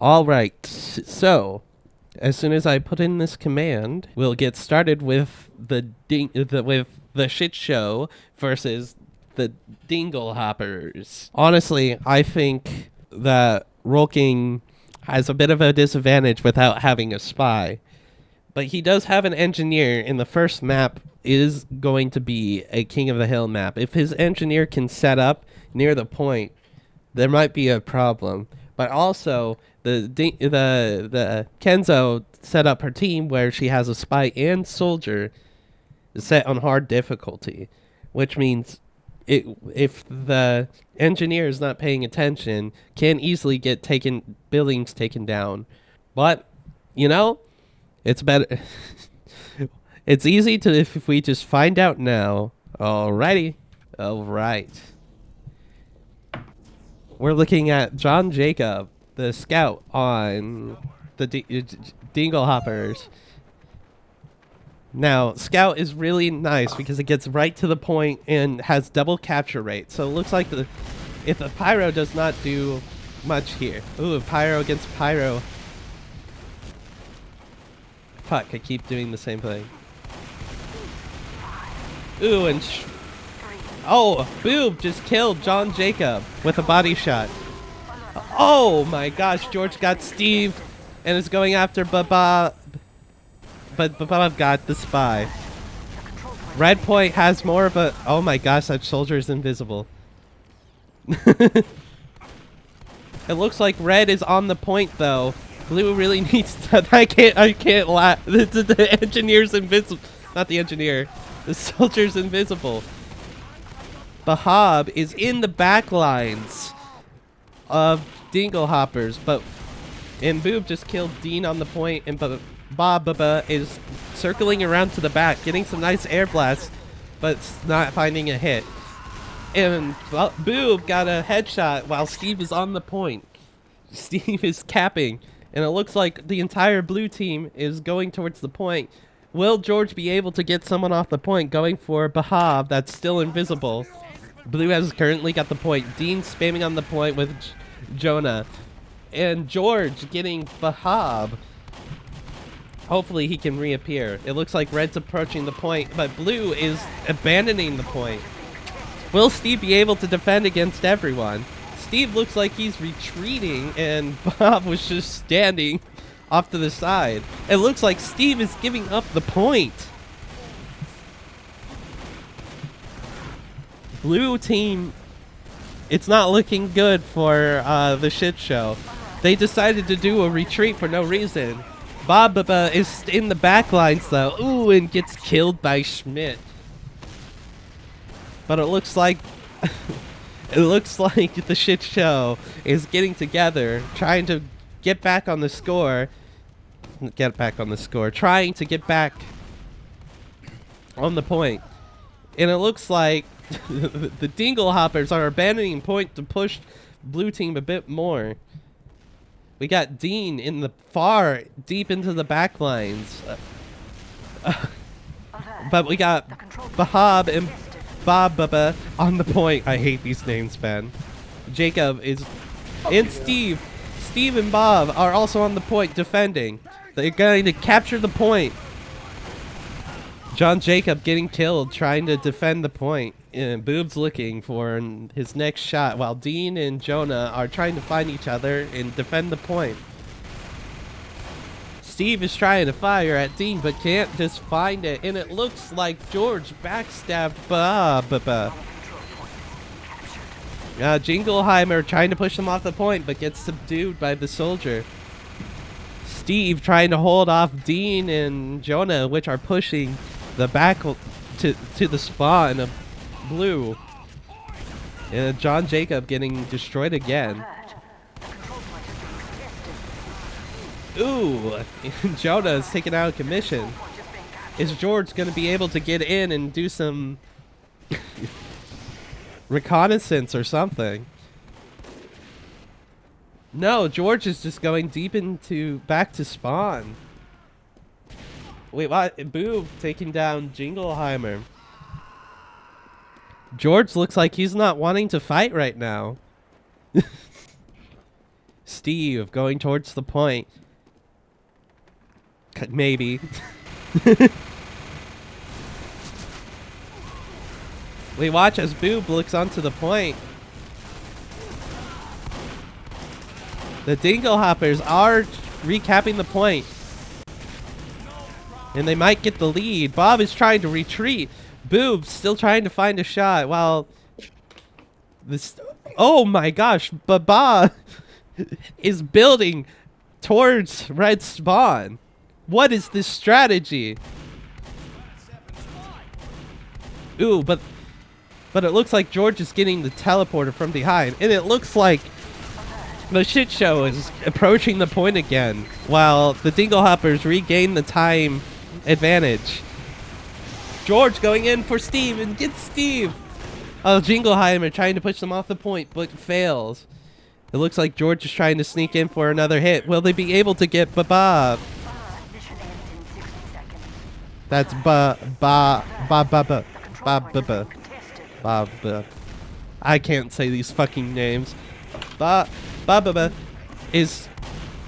All right, so as soon as I put in this command, we'll get started with the shit show versus the Dinglehoppers. Honestly, I think that Rorking has a bit of a disadvantage without having a spy, but he does have an engineer. In the first map is going to be a King of the Hill map. If his engineer can set up near the point, there might be a problem. But also, the Kenzo set up her team where she has a spy and soldier set on hard difficulty, which means if the engineer is not paying attention, can easily get buildings taken down. But you know, it's better. It's easy to if we just find out now. Alrighty, all right. We're looking at John Jacob, the scout on the Dinglehoppers. Now, scout is really nice because it gets right to the point and has double capture rate. So it looks like if the Pyro does not do much here. Ooh, Pyro against Pyro. Fuck, I keep doing the same thing. Ooh, and oh, Boob just killed John Jacob with a body shot. Oh my gosh, George got Steve and is going after Bbob. But Bbob got the spy. Red Point has more of a... Oh my gosh, that soldier is invisible. It looks like Red is on the point though. Blue really needs to... I can't laugh. The engineer's invisible. Not the engineer. The soldier's invisible. Bbob is in the back lines of Dinglehoppers, and Boob just killed Dean on the point, and Bbob is circling around to the back, getting some nice air blasts, but not finding a hit. And Boob got a headshot while Steve is on the point. Steve is capping, and it looks like the entire blue team is going towards the point. Will George be able to get someone off the point going for Bbob that's still invisible? Blue has currently got the point. Dean spamming on the point with Jonah. And George getting Bbob. Hopefully he can reappear. It looks like Red's approaching the point, but Blue is abandoning the point. Will Steve be able to defend against everyone? Steve looks like he's retreating, and Bbob was just standing off to the side. It looks like Steve is giving up the point. Blue team, it's not looking good for the shit show. They decided to do a retreat for no reason. Bobb is in the back lines though. Ooh, and gets killed by Schmit. But it looks like the shit show is getting together, trying to get back on the score. Trying to get back on the point. And it looks like the Dinglehoppers are abandoning point to push blue team a bit more. We got Dean in the far deep into the back lines. But we got Bbob and Bbob on the point. I hate these names, Ben. Jacob is... And Steve. Steve and Bobb are also on the point defending. They're going to capture the point. John Jacob getting killed trying to defend the point. And Boob's looking for his next shot while Dean and Jonah are trying to find each other and defend the point. Steve is trying to fire at Dean but can't just find it, and it looks like George backstabbed Bbob. Jingleheimer trying to push him off the point but gets subdued by the soldier. Steve trying to hold off Dean and Jonah, which are pushing the back to the spawn of blue. And John Jacob getting destroyed again. Ooh, Jonah is taken out of commission. Is George going to be able to get in and do some reconnaissance or something? No, George is just going deep back to spawn. Wait, what? Boob taking down Jingleheimer. George looks like he's not wanting to fight right now. Steve going towards the point. Maybe. We watch as Boob looks onto the point. The Dinglehoppers are recapping the point. And they might get the lead. Bbob is trying to retreat. Boob still trying to find a shot while this... Oh my gosh, Bbob is building towards red spawn. What is this strategy? Ooh, but it looks like George is getting the teleporter from behind. And it looks like the shit show is approaching the point again while the Dinglehoppers regain the time advantage. George going in for Steve and gets Steve. Oh, Jingleheimer trying to push them off the point but fails. It looks like George is trying to sneak in for another hit. Will they be able to get Bbob? That's Bbob. I can't say these fucking names. Bbob is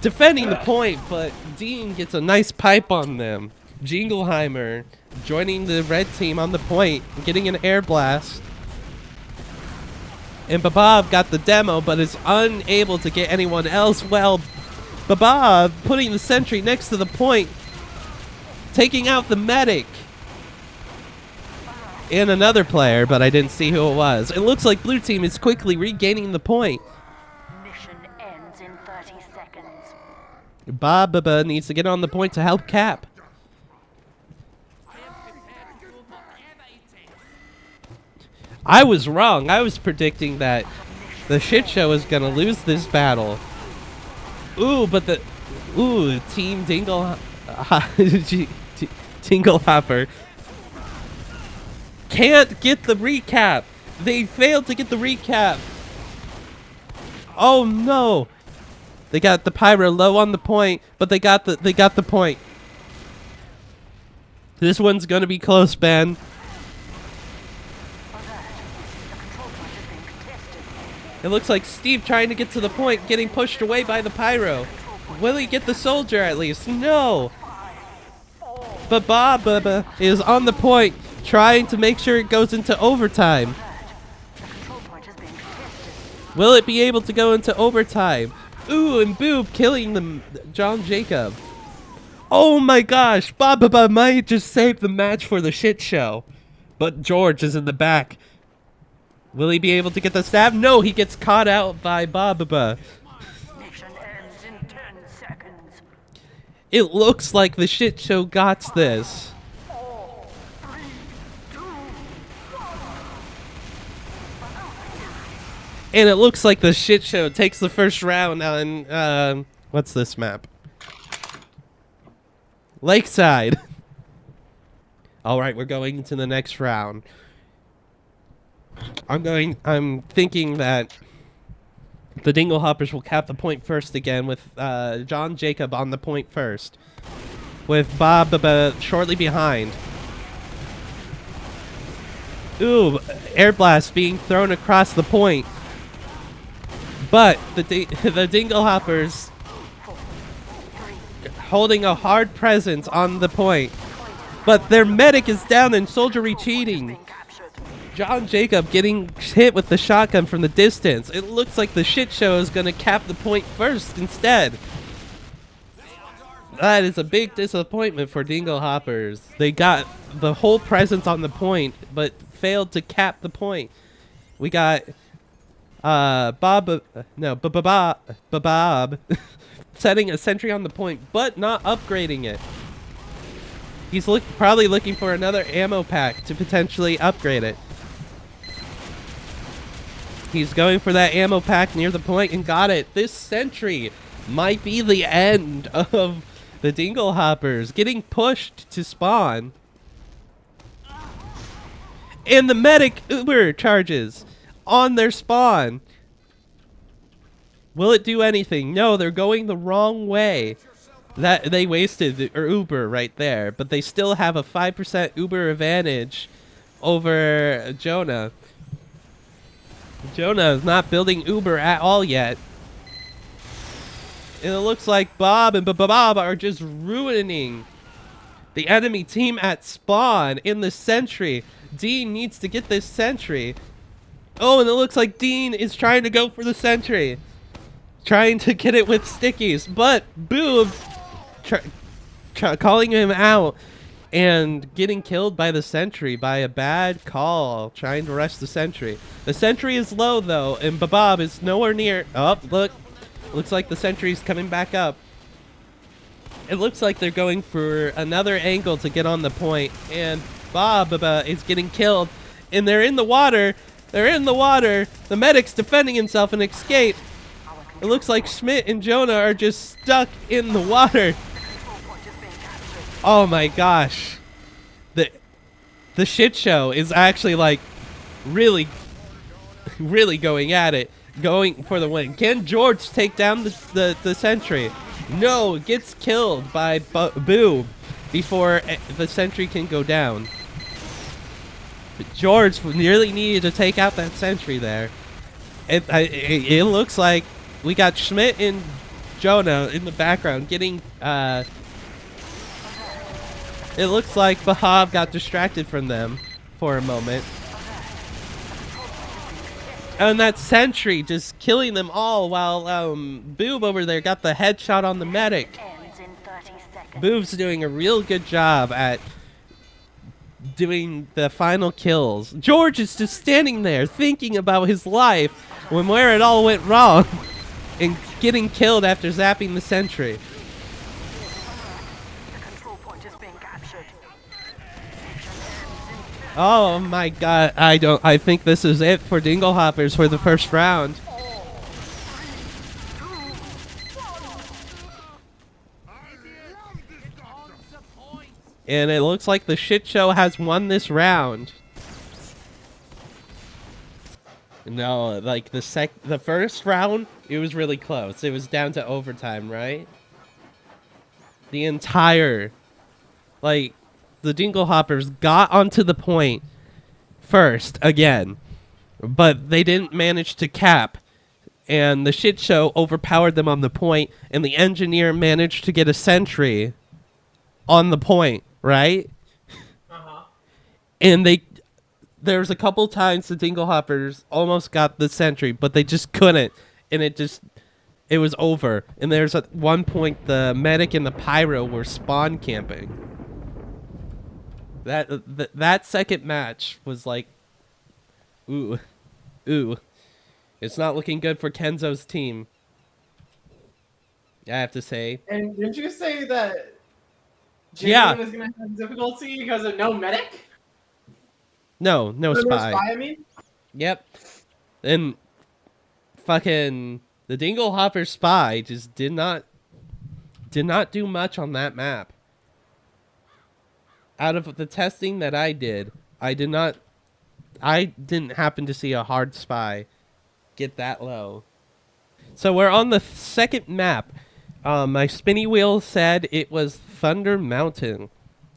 defending the point, but Dean gets a nice pipe on them. Jingleheimer joining the red team on the point, getting an air blast. And Bbob got the demo, but is unable to get anyone else. Well, Bbob putting the sentry next to the point, taking out the medic. And another player, but I didn't see who it was. It looks like blue team is quickly regaining the point. Mission ends in 30 seconds. Bbob needs to get on the point to help cap. I was wrong. I was predicting that the shit show is gonna lose this battle. Ooh, but Team Dinglehopper can't get the recap. They failed to get the recap. Oh no! They got the Pyro low on the point, but they got the point. This one's gonna be close, Ben. It looks like Steve trying to get to the point, getting pushed away by the Pyro. Will he get the soldier at least? No! But Bbob is on the point, trying to make sure it goes into overtime. Will it be able to go into overtime? Ooh, and Boob killing the John Jacob. Oh my gosh, Bbob might just save the match for the shit show. But George is in the back. Will he be able to get the stab? No, he gets caught out by Bbob. Mission ends in 10 seconds. It looks like the shit show got this. 4, 3, 2, 1. And it looks like the shit show takes the first round on, what's this map? Lakeside. Alright, we're going into the next round. I'm thinking that the Dinglehoppers will cap the point first again with John Jacob on the point first. With Bbob shortly behind. Ooh, air blast being thrown across the point. But the Dinglehoppers holding a hard presence on the point. But their medic is down and soldier retreating. John Jacob getting hit with the shotgun from the distance. It looks like the shit show is going to cap the point first instead. That is a big disappointment for Dinglehoppers. They got the whole presence on the point, but failed to cap the point. We got Bbob setting a sentry on the point, but not upgrading it. He's probably looking for another ammo pack to potentially upgrade it. He's going for that ammo pack near the point and got it. This sentry might be the end of the Dinglehoppers getting pushed to spawn. And the medic Uber charges on their spawn. Will it do anything? No, they're going the wrong way. That they wasted the Uber right there, but they still have a 5% Uber advantage over Jonah. Jonah is not building Uber at all yet. And it looks like Bobb and Bbob are just ruining the enemy team at spawn in the sentry. Dean needs to get this sentry. Oh, and it looks like Dean is trying to go for the sentry. Trying to get it with stickies. But Boob calling him out and getting killed by the sentry by a bad call. Trying to rush the sentry. The sentry is low, though, and Bbob is nowhere near. Oh, look. Looks like the sentry's coming back up. It looks like they're going for another angle to get on the point, and Bbob is getting killed, and they're in the water. They're in the water. The medic's defending himself and escape. It looks like Schmit and Jonah are just stuck in the water. Oh my gosh. The shit show is actually like really going at it. Going for the win. Can George take down the sentry? No, gets killed by Boob before the sentry can go down. But George nearly needed to take out that sentry there. It looks like we got Schmit and Jonah in the background getting... it looks like Bbob got distracted from them for a moment. And that sentry just killing them all while Boob over there got the headshot on the medic. Boob's doing a real good job at doing the final kills. George is just standing there thinking about his life when where it all went wrong and getting killed after zapping the sentry. Oh my god, I think this is it for Dinglehoppers for the first round. And it looks like the shit show has won this round. No, like the first round, it was really close. It was down to overtime, right? The entire, like, the Dinglehoppers got onto the point first again, but they didn't manage to cap, and the shit show overpowered them on the point, and the engineer managed to get a sentry on the point, right? And there's a couple times the Dinglehoppers almost got the sentry, but they just couldn't, and it was over. And there's at one point the medic and the Pyro were spawn camping. That second match was like, ooh. It's not looking good for Kenzo's team, I have to say. And didn't you say that Jingleheimer is going to have difficulty because of no medic? No spy. I mean? Yep. And fucking the Dinglehopper spy just did not do much on that map. Out of the testing that I did, I didn't happen to see a hard spy get that low. So we're on the second map. My spinny wheel said it was Thunder Mountain.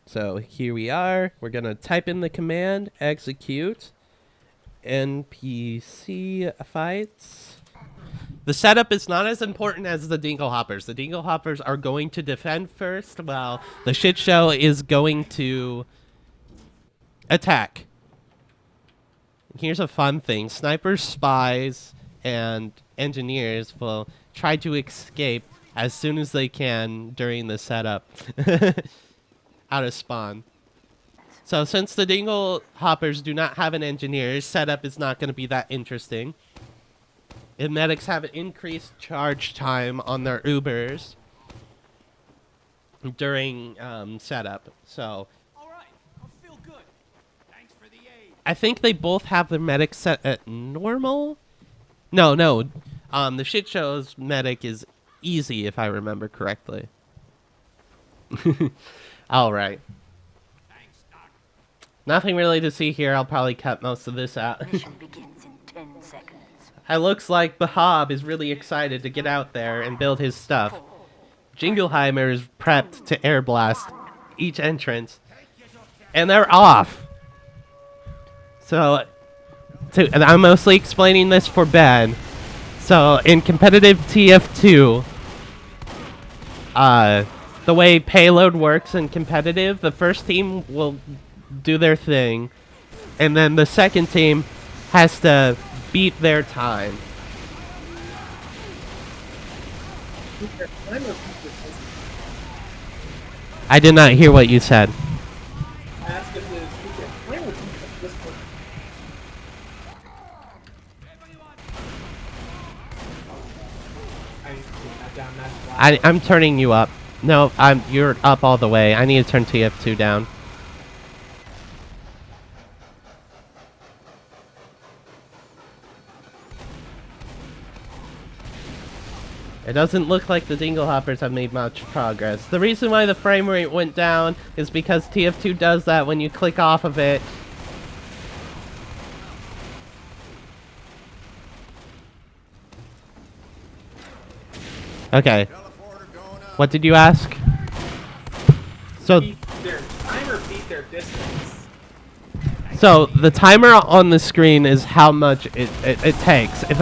So here we are. We're going to type in the command, execute, NPC fights. The setup is not as important as the Dinglehoppers. The Dinglehoppers are going to defend first, while the shit show is going to attack. Here's a fun thing. Snipers, spies, and engineers will try to escape as soon as they can during the setup out of spawn. So since the Dinglehoppers do not have an engineer, setup is not going to be that interesting. And medics have an increased charge time on their Ubers during setup. So feel good. Thanks for the aid. I think they both have their medic set at normal. No. The shit show's medic is easy, if I remember correctly. All right. Thanks, Doc. Nothing really to see here. I'll probably cut most of this out. Mission begins in 10 seconds. It looks like Bbob is really excited to get out there and build his stuff. Jingleheimer is prepped to air blast each entrance. And they're off. So, and I'm mostly explaining this for Ben. So, in competitive TF2, the way payload works in competitive, the first team will do their thing, and then the second team has to beat their time. I did not hear what you said. I'm turning you up. No, you're up all the way. I need to turn TF2 down. It doesn't look like the Dinglehoppers have made much progress. The reason why the frame rate went down is because TF2 does that when you click off of it. Okay. What did you ask? So Their timer beat their distance. So the timer on the screen is how much it takes. If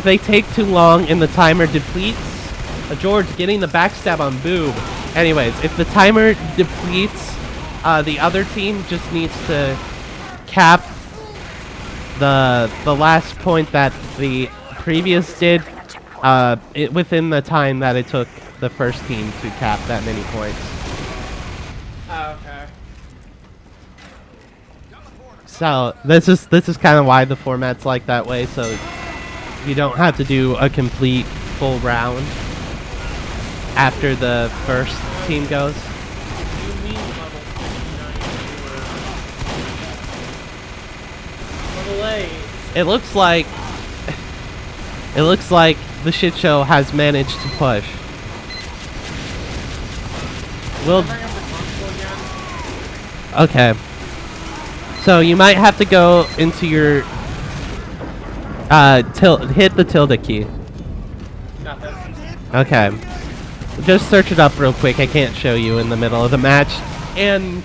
they take too long and the timer depletes, George getting the backstab on Boob. Anyways, if the timer depletes, the other team just needs to cap the last point that the previous did within the time that it took the first team to cap that many points. Oh, okay. So this is kind of why the format's like that way, so you don't have to do a complete full round after the first team goes. It looks like the shit show has managed to push. Okay. So you might have to go into your hit the tilde key. Okay. Just search it up real quick. I can't show you in the middle of the match. And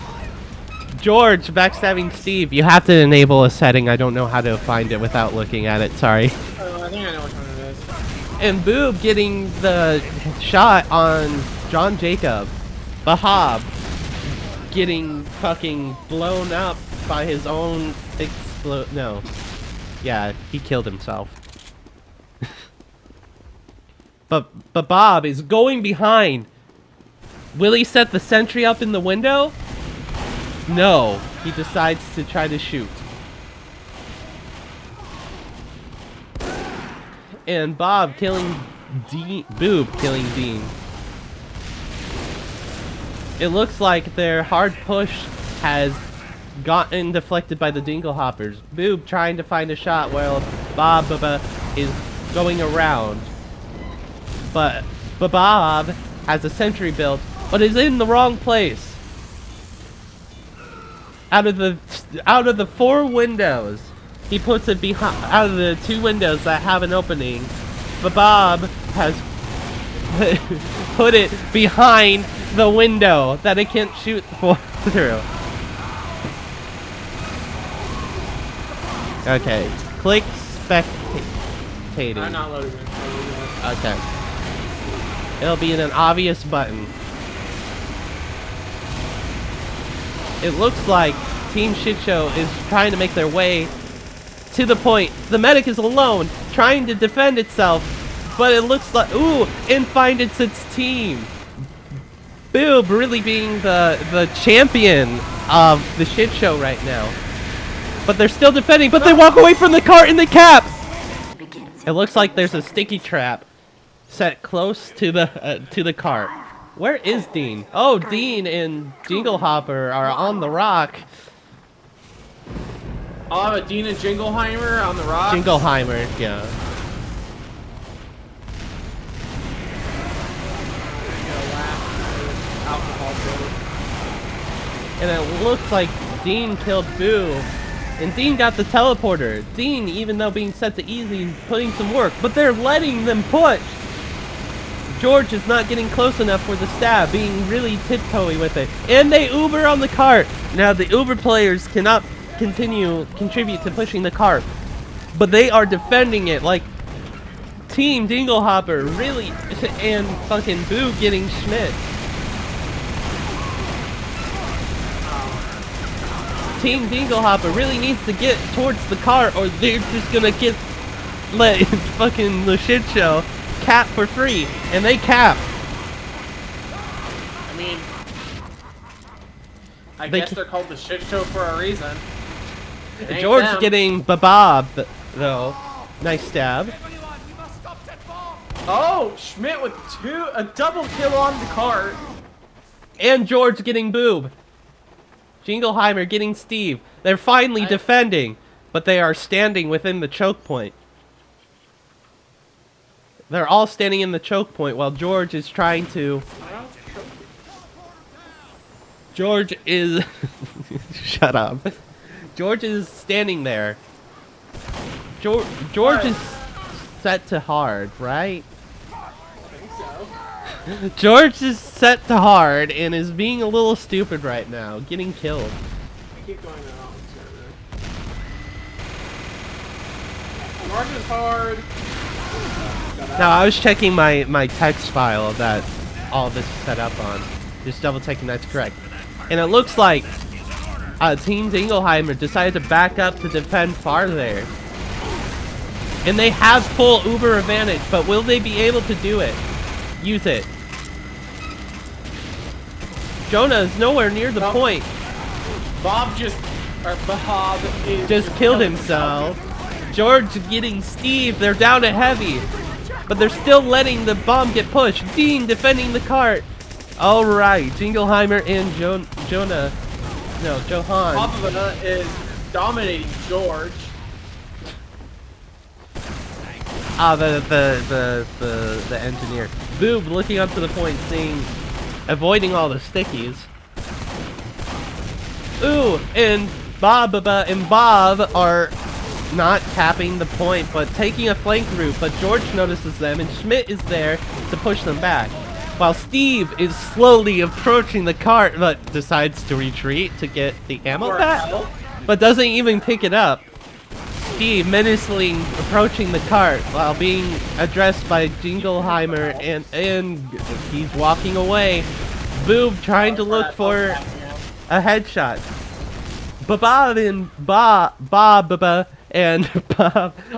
George backstabbing Steve, you have to enable a setting. I don't know how to find it without looking at it. Sorry. I think I know which one it is. And Boob getting the shot on John Jacob. Bbob getting fucking blown up by his own no. Yeah, he killed himself. But Bbob is going behind. Will he set the sentry up in the window? No. He decides to try to shoot. And Bobb killing Boob killing Dean. It looks like their hard push has gotten deflected by the Dinglehoppers. Boob trying to find a shot while Bbob is going around. But Bbob has a sentry built, but is in the wrong place. Out of the 4 windows, he puts it behind. Out of the 2 windows that have an opening, Bbob has put it behind the window that it can't shoot through. Okay, click spectating. I'm not loading it. Okay. It'll be in an obvious button. It looks like Team Shitshow is trying to make their way to the point. The medic is alone, trying to defend itself, but it looks like, ooh, and find its team. Boob really being the champion of the Shitshow right now. But they're still defending, but they walk away from the cart in the cap! It looks like there's a sticky trap set close to the cart. Where is Dean? Oh, Dean and Jinglehopper are on the rock. I'll have a Dean and Jingleheimer on the rock. Jingleheimer, yeah. And it looks like Dean killed Boo. And Dean got the teleporter. Dean, even though being set to easy, putting some work. But they're letting them push. George is not getting close enough for the stab, being really tiptoey with it. And they Uber on the cart. Now, the Uber players cannot contribute to pushing the cart. But they are defending it like Team Dinglehopper really and fucking Boob getting Schmit. Team Dinglehopper really needs to get towards the cart, or they're just gonna get let fucking the shit show cap for free, and they cap. I mean, I guess they're called the shit show for a reason. It ain't George them. getting Bbob though. Nice stab. Everyone, we must stop that bomb. Oh, Schmit with a double kill on the cart. And George getting Boob. Jingleheimer getting Steve. They're finally defending, but they are standing within the choke point. They're all standing in the choke point while George is trying to... George is... Shut up. George is standing there. George is set to hard, right? I think so. George is set to hard and is being a little stupid right now, getting killed. I keep going the wrong server. Mark is hard. Now, I was checking my text file that all this is set up on. Just double checking that's correct. And it looks like Team Jingleheimer decided to back up to defend farther. And they have full Uber advantage, but will they be able to do it? Use it. Jonah is nowhere near the point. Bbob Just killed himself. George getting Steve. They're down to heavy. But they're still letting the bomb get pushed. Dean defending the cart. Alright, Jingleheimer and Johann. Bbob is dominating George. Ah, the engineer. Boob looking up to the point, avoiding all the stickies. Ooh, and Bbob and Bob are not tapping the point, but taking a flank route. But George notices them, and Schmit is there to push them back. While Steve is slowly approaching the cart, but decides to retreat to get the ammo back, but doesn't even pick it up. Steve menacingly approaching the cart while being addressed by Jingleheimer, and he's walking away. Boob trying to look for a headshot. Bbob and Bbob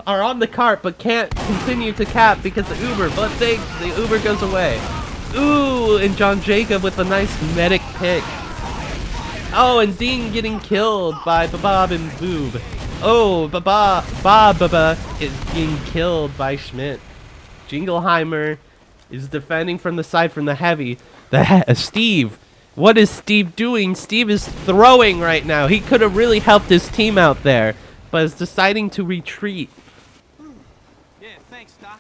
are on the cart but can't continue to cap because of Uber, but the Uber goes away. Ooh, and John Jacob with a nice medic pick. Oh, and Dean getting killed by Bbob and Boob. Oh, Bbob is being killed by Schmit. Jingleheimer is defending from the side from the heavy. Steve. What is Steve doing? Steve is throwing right now. He could have really helped his team out there, but is deciding to retreat. Yeah, thanks, Doc.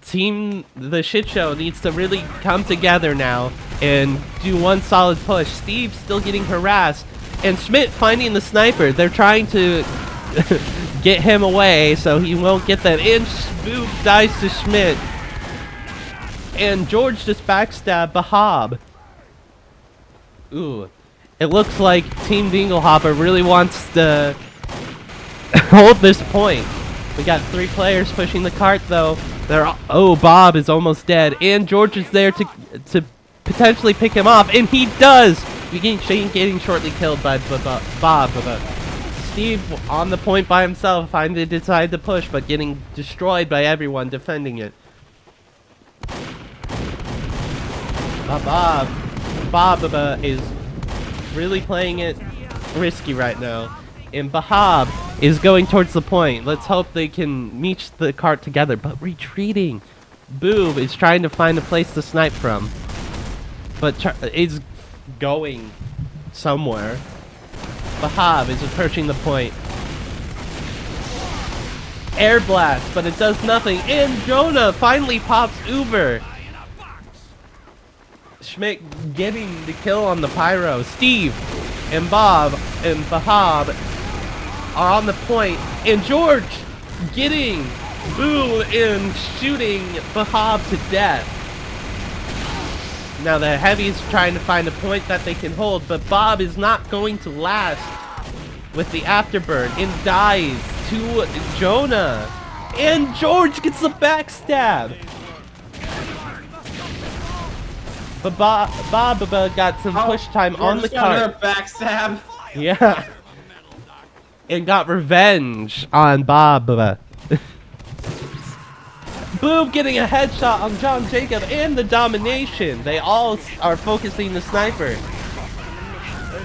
Team the shit show needs to really come together now and do one solid push. Steve's still getting harassed, and Schmit finding the sniper. They're trying to get him away so he won't get that. And Boob dies to Schmit, and George just backstabbed Bbob. Ooh, it looks like Team Dinglehopper really wants to hold this point. We got 3 players pushing the cart though. Oh, Bobb is almost dead, and George is there to potentially pick him off, and he does. Getting shortly killed by Bobb. Steve on the point by himself, finally decided to push, but getting destroyed by everyone defending it. Bobb is really playing it risky right now. And Bbob is going towards the point. Let's hope they can meet the cart together, but retreating. Boob is trying to find a place to snipe from, but is going somewhere. Bbob is approaching the point. Air blast, but it does nothing. And Jonah finally pops Uber. Schmit getting the kill on the Pyro. Steve and Bobb and Bbob are on the point, and George getting Boo and shooting Bbob to death. Now the heavy's trying to find a point that they can hold, but Bobb is not going to last with the afterburn and dies to Jonah. And George gets the backstab. But Bbob got some push time on the cart. Backstab. Yeah. And got revenge on Bbob. Boob getting a headshot on John Jacob and the domination. They all are focusing the sniper.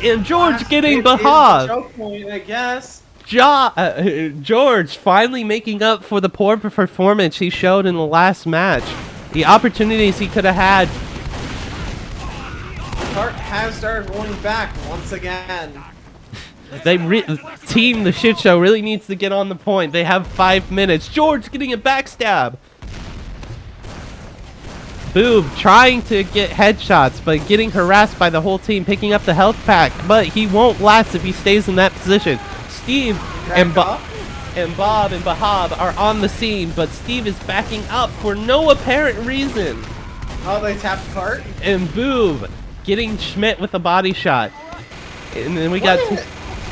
And George getting Bbob. Choke point, I guess. George finally making up for the poor performance he showed in the last match. The opportunities he could have had. The cart has started rolling back once again. Team the shit show really needs to get on the point. They have 5 minutes. George getting a backstab. Boob trying to get headshots, but getting harassed by the whole team, picking up the health pack, but he won't last if he stays in that position. Steve and Bbob and Bbob are on the scene, but Steve is backing up for no apparent reason. Oh, they tapped cart? And Boob getting Schmit with a body shot. And then we got...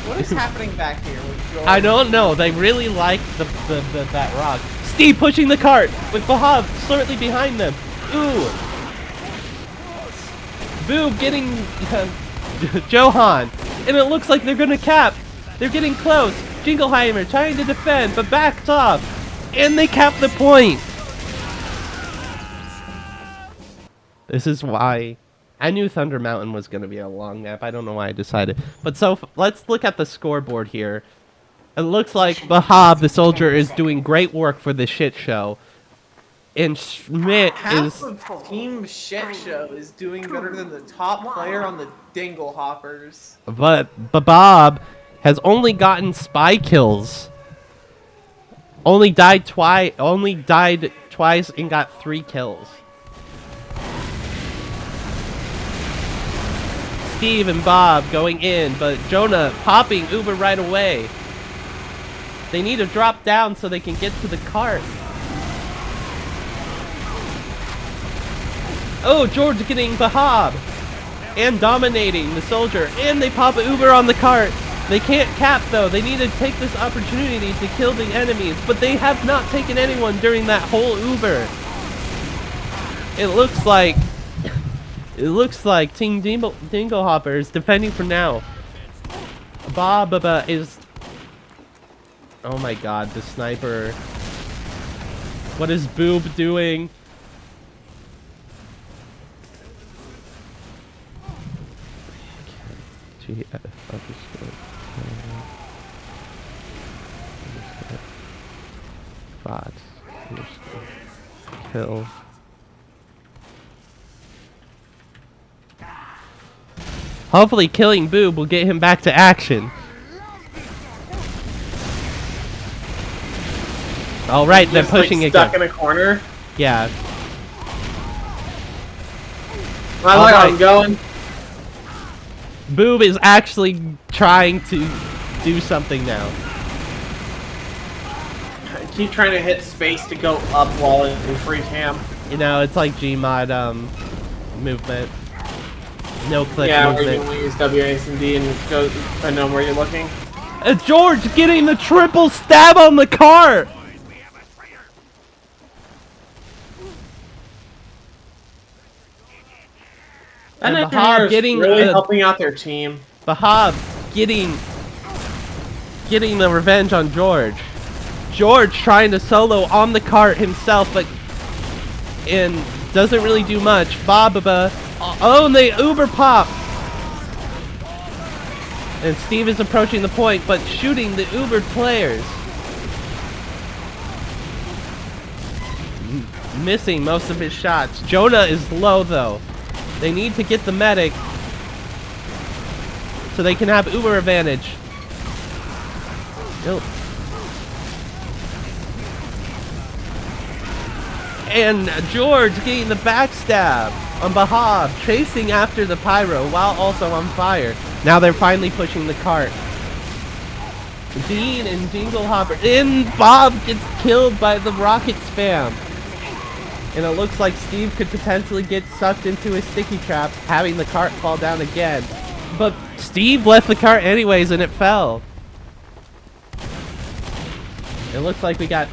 What is happening back here with George? I don't know. They really like that rock. Steve pushing the cart with Bbob shortly behind them. Ooh. Boob getting Johann. And it looks like they're going to cap. They're getting close. Jingleheimer trying to defend, but backed off. And they cap the point. This is why... I knew Thunder Mountain was going to be a long map. I don't know why I decided. But so, let's look at the scoreboard here. It looks like Bbob, the soldier, is doing great work for this shit show. And Schmit Half of Team Shit Show is doing better than the top player on the Dinglehoppers. But Bbob has only gotten spy kills. Only died twice and got 3 kills. Steve and Bbob going in, but Jonah popping Uber right away. They need to drop down so they can get to the cart. Oh, George getting Bbob and dominating the soldier, and they pop Uber on the cart. They can't cap though. They need to take this opportunity to kill the enemies, but they have not taken anyone during that whole Uber. It looks like Team Dinglehoppers is defending for now. Bbob is... Oh my god, the sniper. What is Boob doing? Kill. Hopefully killing Boob will get him back to action. Alright, they're pushing like, again. Stuck in a corner? Yeah. I like how I'm going. Boob is actually trying to do something now. I keep trying to hit space to go up while in free cam. You know, it's like Gmod movement. No click movement. movement. Where you use WAS and D and it goes depending on where you're looking. George getting the triple stab on the car! And Bbob getting really helping out their team. Bbob getting the revenge on George. George trying to solo on the cart himself, but doesn't really do much. Bbob, oh, and they Uber pop. And Steve is approaching the point, but shooting the Uber players. Missing most of his shots. Jonah is low though. They need to get the medic so they can have Uber advantage. Nope. And George getting the backstab on Bbob, chasing after the Pyro while also on fire. Now they're finally pushing the cart. Dean and Jinglehopper, and Bbob gets killed by the rocket spam. And it looks like Steve could potentially get sucked into a sticky trap, having the cart fall down again. But Steve left the cart anyways, and it fell. It looks like we got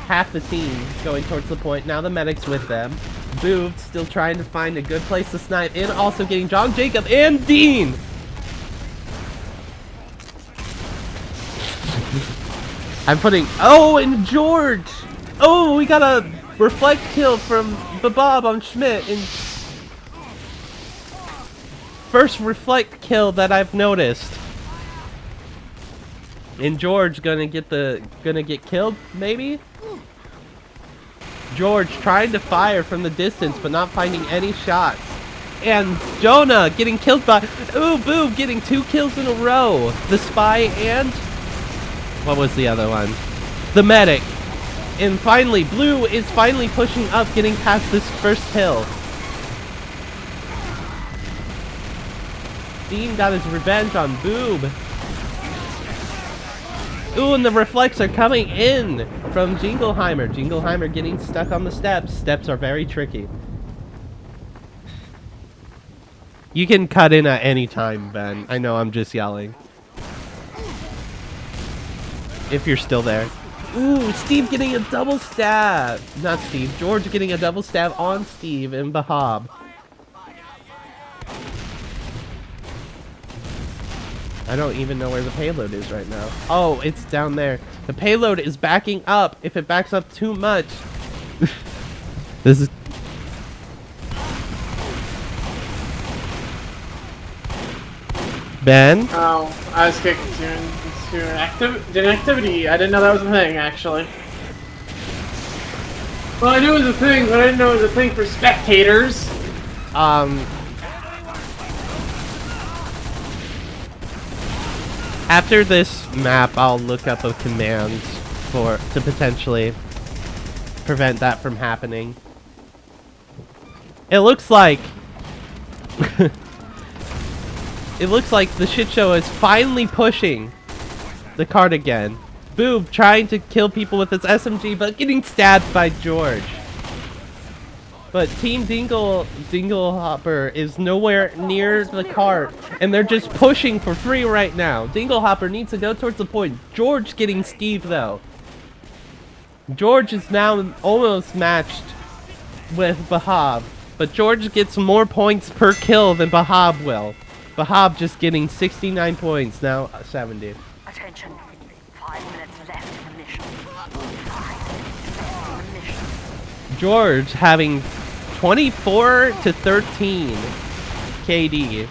half the team going towards the point. Now the medic's with them. Boob still trying to find a good place to snipe, and also getting John Jacob and Dean. I'm putting, oh, and George. Oh, we got a reflect kill from Bbob on Schmit, and first reflect kill that I've noticed. And George gonna get killed, maybe? George trying to fire from the distance, but not finding any shots. And Jonah getting killed by, ooh, Boob getting 2 kills in a row. The spy and, what was the other one? The medic. And finally, Blue is finally pushing up, getting past this first hill. Dean got his revenge on Boob. Ooh, and the reflects are coming in from Jingleheimer. Jingleheimer getting stuck on the steps. Steps are very tricky. You can cut in at any time, Ben. I know I'm just yelling. If you're still there. Ooh, Steve getting a double stab. Not Steve. George getting a double stab on Steve and Bbob. I don't even know where the payload is right now. Oh, it's down there. The payload is backing up. If it backs up too much. This is... Ben? Oh, I was kicked to an activity. I didn't know that was a thing, actually. Well, I knew it was a thing, but I didn't know it was a thing for spectators. After this map, I'll look up a command to potentially prevent that from happening. It looks like it looks like the shit show is finally pushing the cart again. Boob trying to kill people with his SMG, but getting stabbed by George. But Team Dinglehopper is nowhere near the cart, and they're just pushing for free right now. Dinglehopper needs to go towards the point. George getting Steve, though. George is now almost matched with Bbob, but George gets more points per kill than Bbob will. Bbob just getting 69 points, now 70. Attention. 5 minutes left in the mission. 5 minutes left in the mission. George having 24 to 13 KD.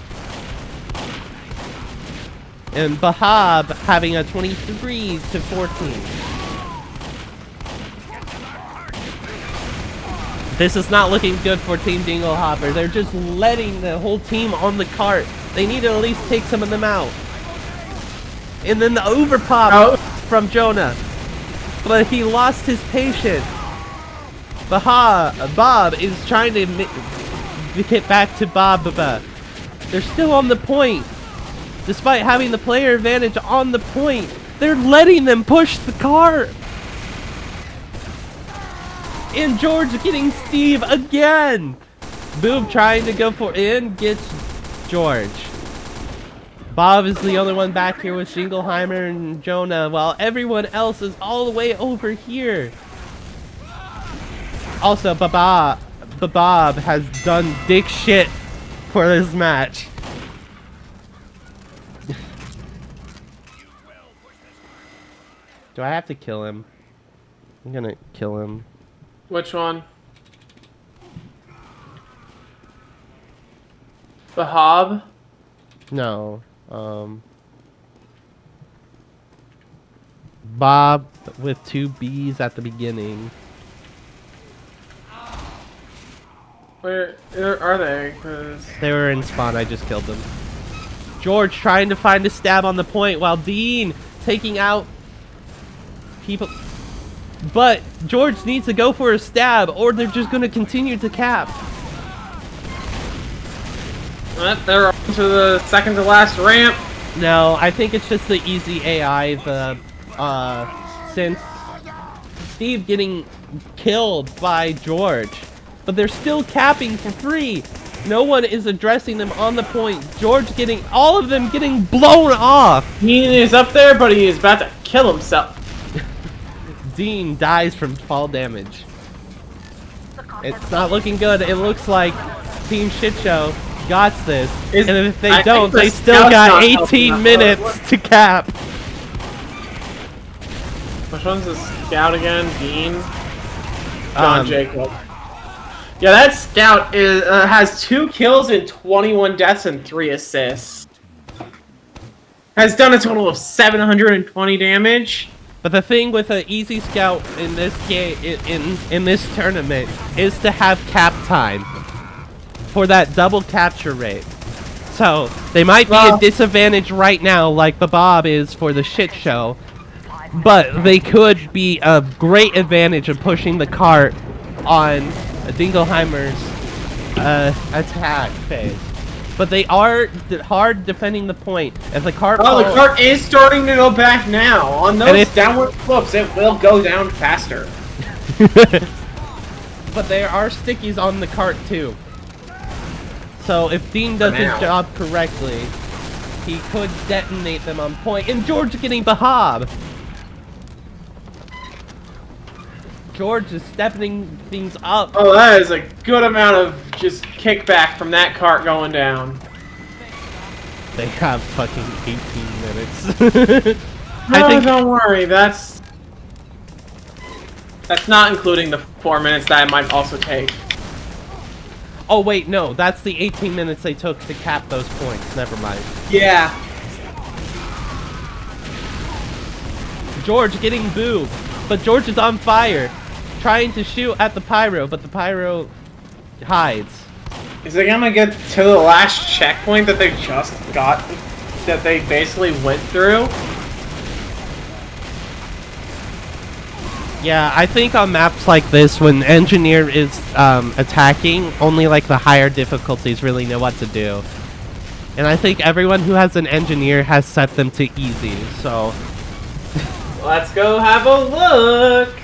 And Bbob having a 23 to 14. This is not looking good for Team Dinglehopper. They're just letting the whole team on the cart. They need to at least take some of them out. And then the overpop from Jonah. But he lost his patience. Bob is trying to get back to Bobb. They're still on the point. Despite having the player advantage on the point, they're letting them push the cart. And George getting Steve again. Boob trying to go for in, gets George. Bob is the only one back here with Jingleheimer and Jonah, while everyone else is all the way over here. Also, Bbob has done dick shit for this match. Do I have to kill him? I'm gonna kill him. Which one? Bbob? No. Bob with 2 B's at the beginning. Where are they? 'Cause They were in spawn, I just killed them. George trying to find a stab on the point while Dean taking out people. But George needs to go for a stab or they're just going to continue to cap. they're on to the second to last ramp. No, I think it's just the easy AI. Since Steve getting killed by George. But they're still capping for free. No one is addressing them on the point. George getting, all of them getting blown off. He is up there, but he is about to kill himself. Dean dies from fall damage. The It's not looking good. It looks like Team Shit Show got this. Is- And if they I don't, think the they still scout's got not helping 18 that minutes much. to cap. Which one's the scout again? Dean? John Um, Jacob. Yeah, that scout has 2 kills and 21 deaths and 3 assists. Has done a total of 720 damage. But the thing with an easy scout in this game, in this tournament, is to have cap time for that double capture rate. So they might be at disadvantage right now, like Bbob is for the Shit Show, but they could be a great advantage of pushing the cart on Jingleheimer's attack phase. But they are hard defending the point. If the cart Oh, the cart is starting to go back now. On those downward slopes, it will go down faster. But there are stickies on the cart too. So if Dean does his job correctly, he could detonate them on point. And George getting Bbob. George is stepping things up. Oh, that is a good amount of just kickback from that cart going down. They have fucking 18 minutes. No, don't worry. That's not including the 4 minutes that it might also take. Oh wait, no, that's the 18 minutes they took to cap those points. Never mind. Yeah. George getting Boob, but George is on fire, trying to shoot at the Pyro, but the Pyro hides. Is it gonna get to the last checkpoint that they just got, that they basically went through? Yeah, I think on maps like this, when Engineer is attacking, only like the higher difficulties really know what to do. And I think everyone who has an Engineer has set them to easy, so... Let's go have a look!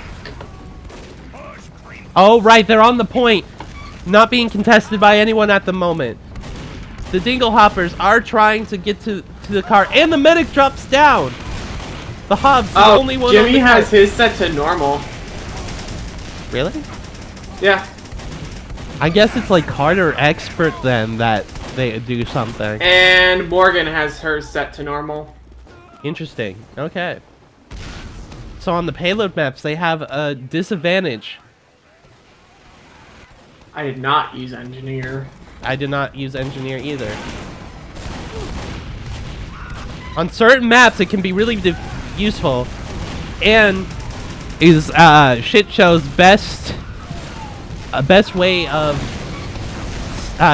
Oh, right, they're on the point. Not being contested by anyone at the moment. The Dinglehoppers are trying to get to the car, and the medic drops down. The Hobbs, the only one Jimmy on the has cart. his set to normal. Really? Yeah. I guess it's like harder expert then that they do something. And Morgan has hers set to normal. Interesting. Okay. So on the payload maps, they have a disadvantage. I did not use engineer. I did not use engineer either. On certain maps, it can be really useful, and is Shit Show's best way of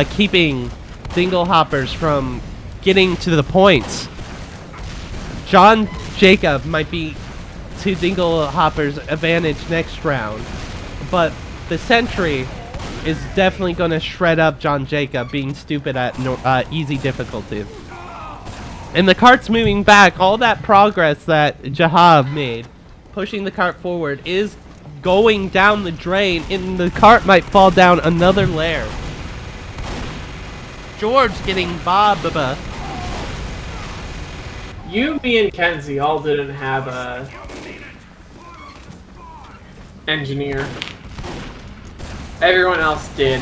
keeping Dinglehoppers from getting to the points. John Jacob might be to Dinglehoppers' advantage next round, but the Sentry is definitely going to shred up John Jacob being stupid at easy difficulty. And the cart's moving back. All that progress that Jahab made, pushing the cart forward, is going down the drain, and the cart might fall down another layer. George getting Bbob. You, me, and Kenzie all didn't have a engineer. Everyone else did.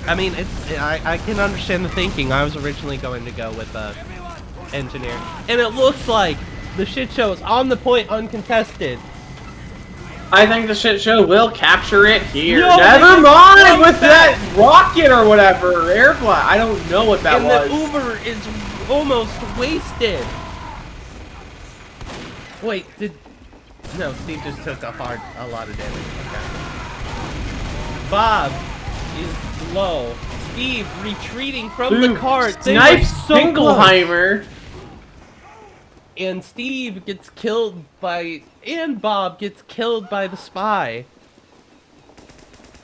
I mean, I can understand the thinking. I was originally going to go with engineer. And it looks like the Shit Show is on the point uncontested. I think the Shit Show will capture it here. No, Never they mind just with that rocket or whatever. Air blast. I don't know what that and was. the Uber is almost wasted. Wait, no, Steve just took a lot of damage. Okay. Bob is low. Steve retreating from the cart. They were Snipes so close. Jingleheimer. And Steve gets killed by, and Bob gets killed by the spy.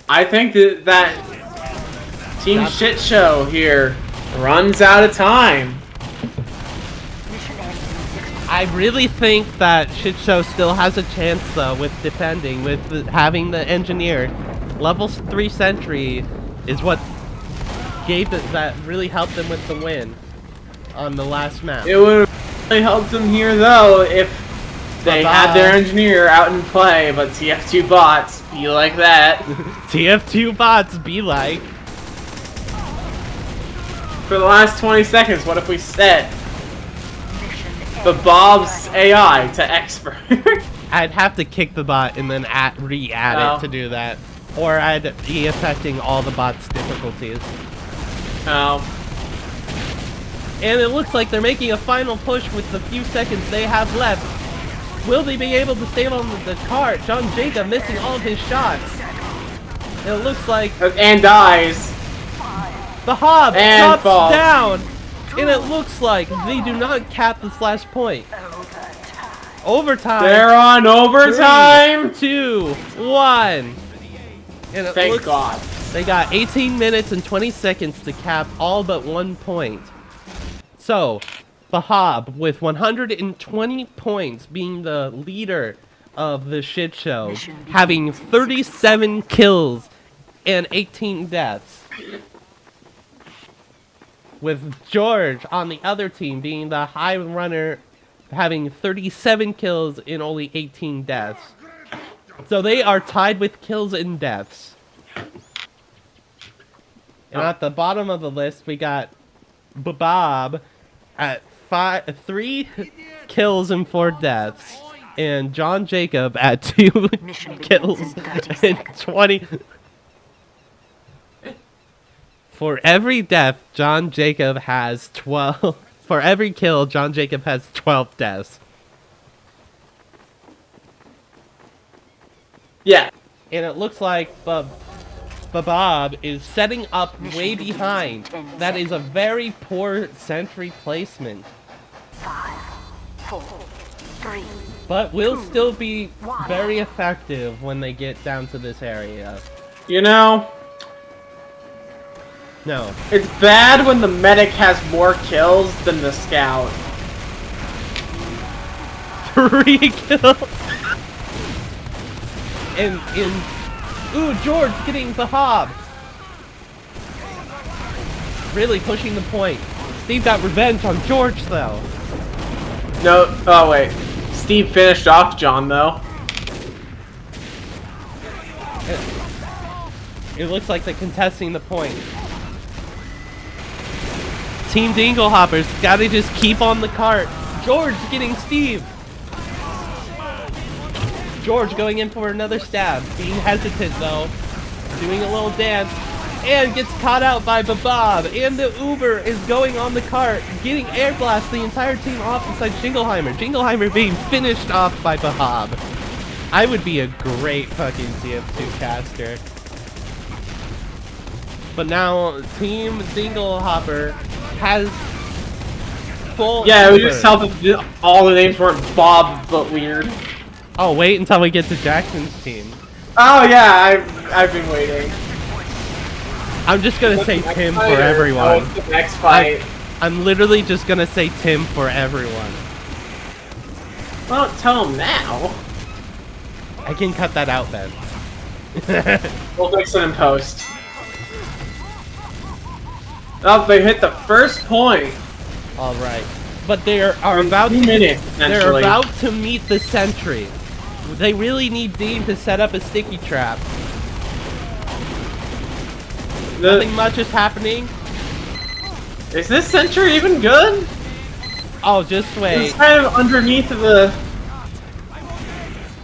I think that Team Shit Show here runs out of time. Mission ends in 6 I really think that Shit Show still has a chance though with defending, with having the engineer. Level 3 sentry is what gave it, that really helped them with the win on the last map. It would have really helped them here though if They had their engineer out in play, but TF2 bots be like that. TF2 bots be like. For the last 20 seconds, what if we set the Bob's AI to expert? I'd have to kick the bot and then re-add it to do that. Or I'd be affecting all the bot's difficulties. Oh. And it looks like they're making a final push with the few seconds they have left. Will they be able to stay on the cart? John Jacob missing all of his shots. It looks like... And dies. Bbob And drops falls. down. And it looks like they do not cap this last point. Overtime. They're on overtime. 3, 2, 1. And it Thank looks God. they got 18 minutes and 20 seconds to cap all but 1 point. So, Bbob with 120 points being the leader of the shit show, having 37 kills and 18 deaths. With George on the other team being the high runner, having 37 kills and only 18 deaths. So they are tied with kills and deaths. And at the bottom of the list, we got Bbob at 3 kills and 4 deaths. And John Jacob at 2 kills and 20... For every death, John Jacob has 12... For every kill, John Jacob has 12 deaths. Yeah. And it looks like Bbob is setting up way behind. That is a very poor sentry placement. 5, 4, 3. But will still be very effective when they get down to this area. You know, No. it's bad when the medic has more kills than the scout. 3 kills. And ooh, George getting Bbob. Really pushing the point. Steve got revenge on George though. No, oh wait. Steve finished off John though. It looks like they're contesting the point. Team Dinglehoppers gotta just keep on the cart. George getting Steve. George going in for another stab. Being hesitant though. Doing a little dance. And gets caught out by Bbob. And the Uber is going on the cart. Getting air blast the entire team off inside Jingleheimer. Jingleheimer being finished off by Bbob. I would be a great fucking TF2 caster. But now Team Dinglehopper has full Yeah, it would Uber. just help if all the names weren't Bob but weird. Oh, wait until we get to Jackson's team. Oh yeah, I've been waiting. I'm just gonna say Tim for Fight or- everyone. oh, the next fight. I'm literally just gonna say Tim for everyone. Well, don't tell him now. I can cut that out then. We'll fix it in post. Oh, they hit the first point. All right, but they are about 2 minutes, they're essentially. about to meet the sentry. They really need Dean to set up a sticky trap. Nothing much is happening. Is this sentry even good? Oh, just wait. It's kind of underneath the...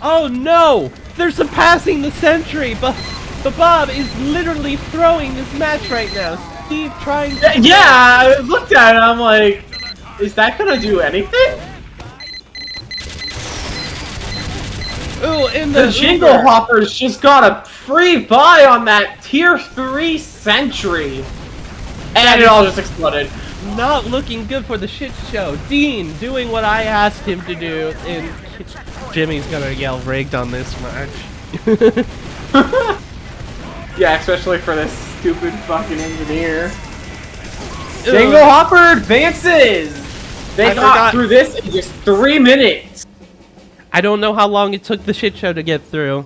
Oh no! They're surpassing the sentry, but Bbob is literally throwing this match right now. Steve trying to... Yeah, I looked at it, I'm like, is that gonna do anything? Ooh, in The the Jinglehopper's just got a free buy on that tier 3 sentry. And it all just exploded. Not looking good for the shit show. Dean doing what I asked him to do, and Jimmy's gonna yell rigged on this match. Yeah, especially for this stupid fucking engineer. Dinglehopper advances! They I got forgot- through this in just 3 minutes. I don't know how long it took the shit show to get through.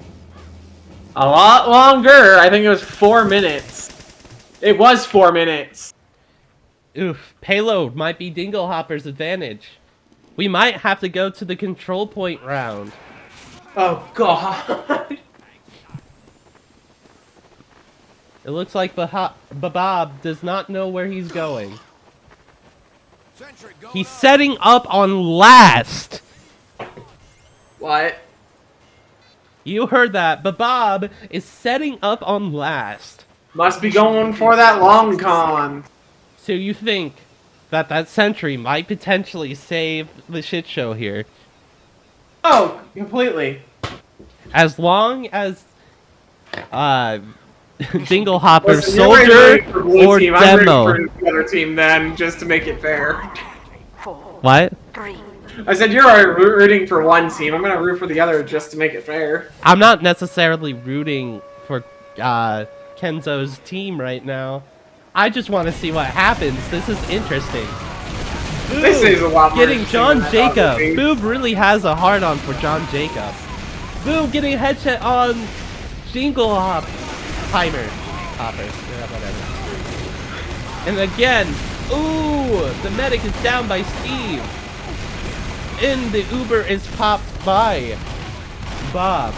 A lot longer. I think it was 4 minutes. It was 4 minutes. Oof, payload might be Dinglehopper's advantage. We might have to go to the control point round. Oh god. It looks like Bbob does not know where he's going. He's setting up on last. What? You heard that. Bbob is setting up on last. Must be going for that long con. So you think that that sentry might potentially save the shit show here. Oh, completely. As long as Dinglehoppers, Listen, you're soldier, rooting for blue or team. I'm demo. rooting for the other team then, just to make it fair. 4, What? 3. I said you're already rooting for one team. I'm gonna root for the other just to make it fair. I'm not necessarily rooting for Kenzo's team right now. I just want to see what happens. This is interesting. This is a lot more Getting interesting John than I thought it Jacob. would be. Boob really has a hard-on for John Jacob. Boob getting a headshot on Jinglehopper. Hopper. Yeah, whatever. And again, ooh, the medic is down by Steve. And the Uber is popped by Bob.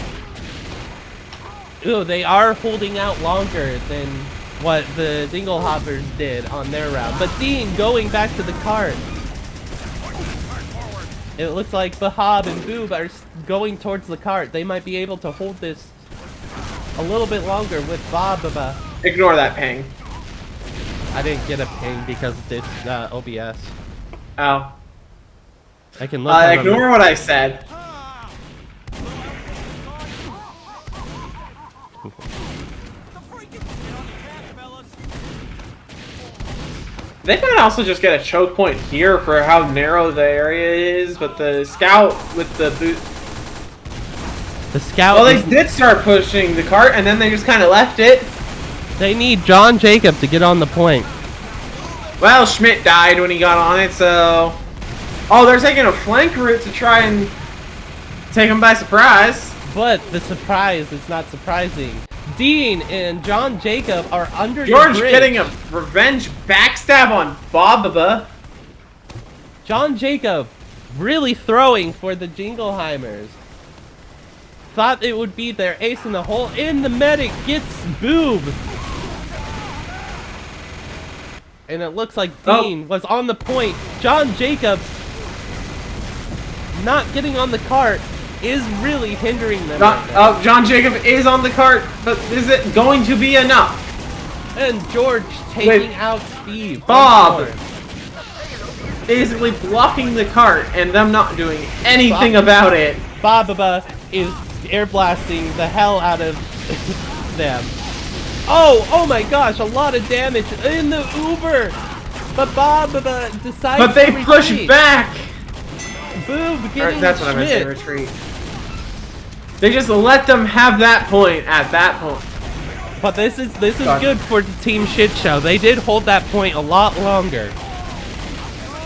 Ooh, they are holding out longer than what the Dinglehoppers did on their round. But Dean going back to the cart. It looks like Bbob and Boob are going towards the cart. They might be able to hold this a little bit longer with Bob. Ignore that ping. I didn't get a ping because of this OBS. Oh. I can look at Ignore what I said. They might also just get a choke point here for how narrow the area is, but the scout with the boot. The scout. Well, they did start pushing the cart, and then they just kind of left it. They need John Jacob to get on the point. Well, Schmit died when he got on it, so... Oh, they're taking a flank route to try and take him by surprise. But the surprise is not surprising. Dean and John Jacob are under George the bridge. getting a revenge backstab on Bbob. John Jacob really throwing for the Jingleheimers. Thought it would be their ace in the hole, and the medic gets Boob. And it looks like Dean was on the point. John Jacob not getting on the cart is really hindering them. Right now. John Jacob is on the cart, but is it going to be enough? And George taking out Steve. Bob basically blocking the cart and them not doing anything about it. Bbob is air blasting the hell out of them. Oh my gosh, a lot of damage in the Uber. But Bob decides But they to push retreat. back. Boob getting That's what I meant to Schmit. retreat. They just let them have that point at that point. But this is good for the team shit show. They did hold that point a lot longer.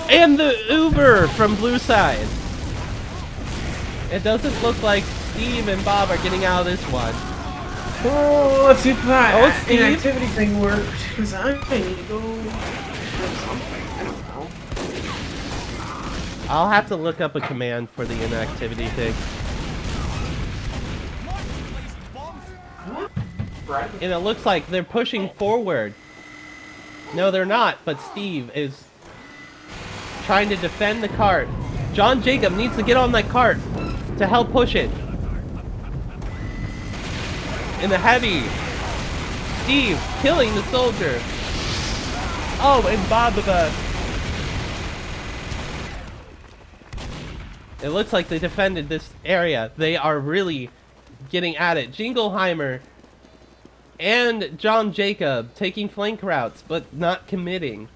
And the Uber from blue side. It doesn't look like Steve and Bob are getting out of this one. Oh, let's see if that Steve. inactivity thing worked. Because I need to go do something. I don't know. I'll have to look up a command for the inactivity thing. And it looks like they're pushing forward. No, they're not, but Steve is trying to defend the cart. John Jacob needs to get on that cart to help push it. In the heavy. Steve killing the soldier. Oh, and Bob. It looks like they defended this area. They are really getting at it. Jingleheimer and John Jacob taking flank routes, but not committing.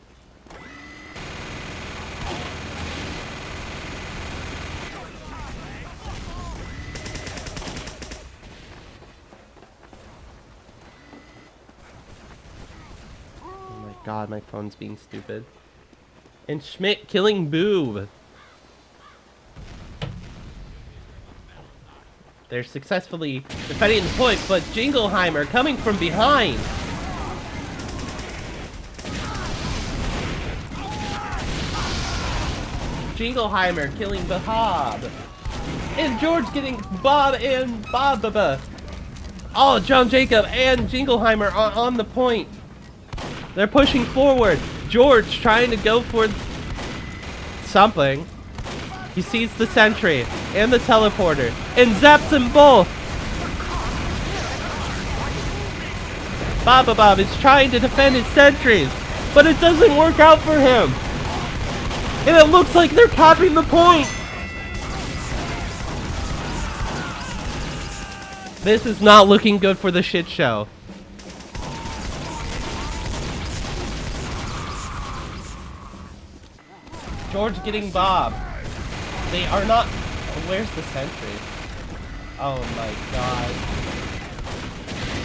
Oh my god, my phone's being stupid. And Schmit killing Boob. They're successfully defending the point, but Jingleheimer coming from behind. Jingleheimer killing Bbob. And George getting Bobb and Bbob. Oh, John Jacob and Jingleheimer on the point. They're pushing forward. George trying to go for something. He sees the sentry and the teleporter and zaps them both. Bbob is trying to defend his sentries, but it doesn't work out for him. And it looks like they're capping the point. This is not looking good for the shit show. George getting Bobb. They are not... Where's the sentry? Oh my god.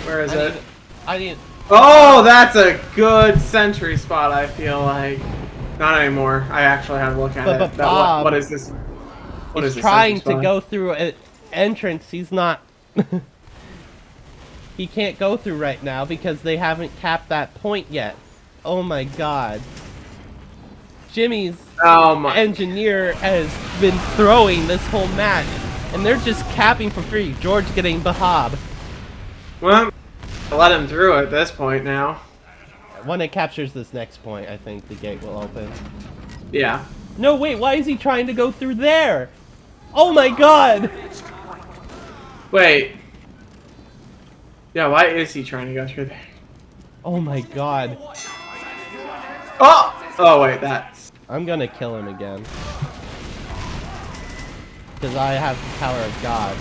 Where is it? I didn't... Oh, that's a good sentry spot, I feel like. Not anymore. I actually have a look at But it. Bobb what is this? What is He's this trying sentry to spot? go through an entrance. He's not... He can't go through right now because they haven't capped that point yet. Oh my god. Jimmy's engineer has been throwing this whole match, and they're just capping for free. George getting Bbob. Well, let him through at this point now. When it captures this next point, I think the gate will open. Yeah. No, wait, why is he trying to go through there? Oh my god! Wait. Yeah, why is he trying to go through there? Oh my god. Oh! Oh, wait, that's... I'm gonna kill him again. Because I have the power of God.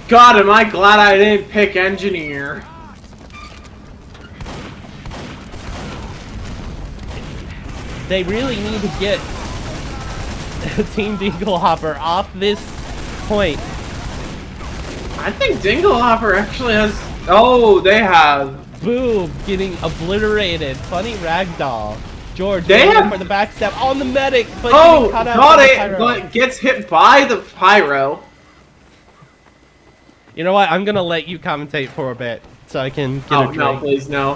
God, am I glad I didn't pick engineer. They really need to get Team Dinglehopper off this point. I think Dinglehopper actually has... Oh, they have... Boob getting obliterated. Funny ragdoll. George They going have- for the backstep on the medic, but Oh, getting cut out got by the it, pyro. but gets hit by the pyro. You know what? I'm gonna let you commentate for a bit so I can get a Oh, drink. no, please, no.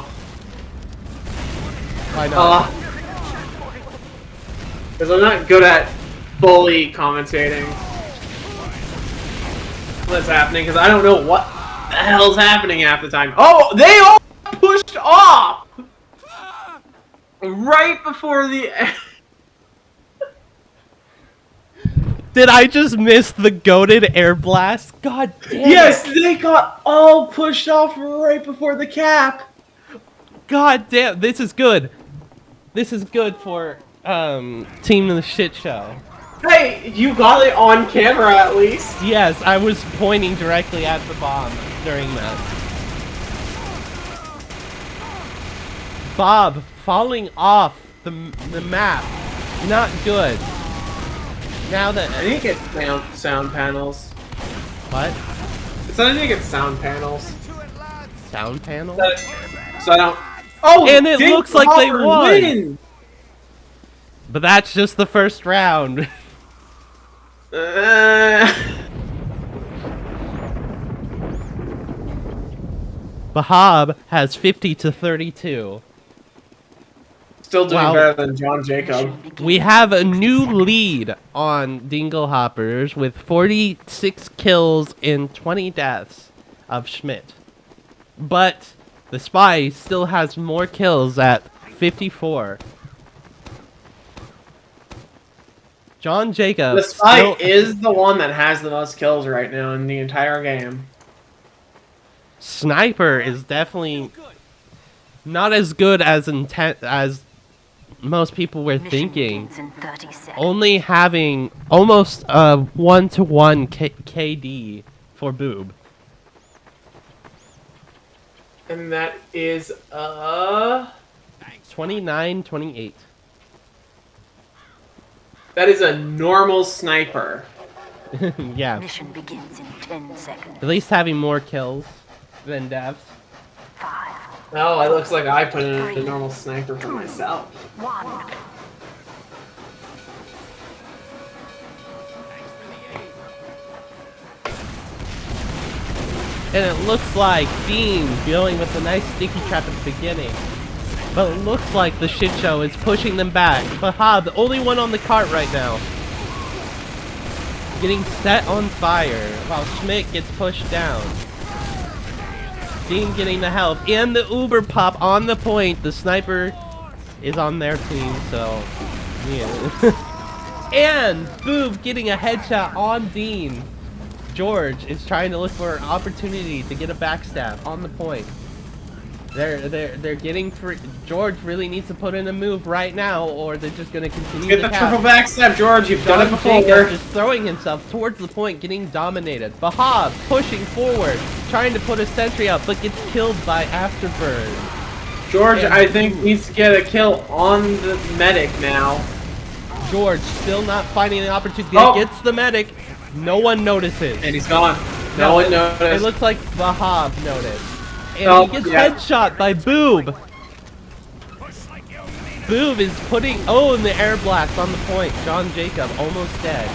Why not? Because I'm not good at fully commentating what's happening, because I don't know what the hell's happening half the time. Oh, they all pushed off! Right before the end. Did I just miss the goated air blast? God damn Yes, it. they got all pushed off right before the cap. God damn, this is good. This is good for Team of the Shit Show. Hey, you got it on camera at least. Yes, I was pointing directly at the bomb during that. Bobb falling off the map. Not good. Now that... I need to get sound panels. What? So I need to get sound panels. Sound panel? So I don't... Oh, And it looks like they Dinglehopper won. win. But that's just the first round. Bbob has 50 to 32. Still doing Wow. better than John Jacob. We have a new lead on Dinglehoppers with 46 kills and 20 deaths of Schmit. But the spy still has more kills at 54. John Jacob The spy still- is the one that has the most kills right now in the entire game. Sniper is definitely not as good as as most people were Mission thinking. begins in 30 seconds. Only having almost a 1-to-1 KD for Boob. And that is 29-28. that is a normal sniper. Yeah, Mission begins in 10 seconds. at least having more kills than deaths. 5, Oh, it looks like I put in a normal sniper for myself. 1. And it looks like Dean dealing with a nice sticky trap at the beginning. But it looks like the shit show is pushing them back. Bbob, the only one on the cart right now. Getting set on fire while Schmit gets pushed down. Dean getting the help. And the Uber pop on the point. The sniper is on their team, so yeah. And Boob getting a headshot on Dean. George is trying to look for an opportunity to get a backstab on the point. They're getting free. George really needs to put in a move right now, or they're just gonna continue Get the triple backstab, George. You've done it before. Jacob just throwing himself towards the point, getting dominated. Bbob pushing forward, trying to put a sentry up, but gets killed by Afterburn. George, I think, needs to get a kill on the medic now. George still not finding an opportunity. Oh. Gets the medic. No one notices. And he's gone. No one noticed. It looks like Bbob noticed. And Oh, he gets yeah. headshot by Boob. Boob is putting... Oh, and the air blast on the point. John Jacob almost dead.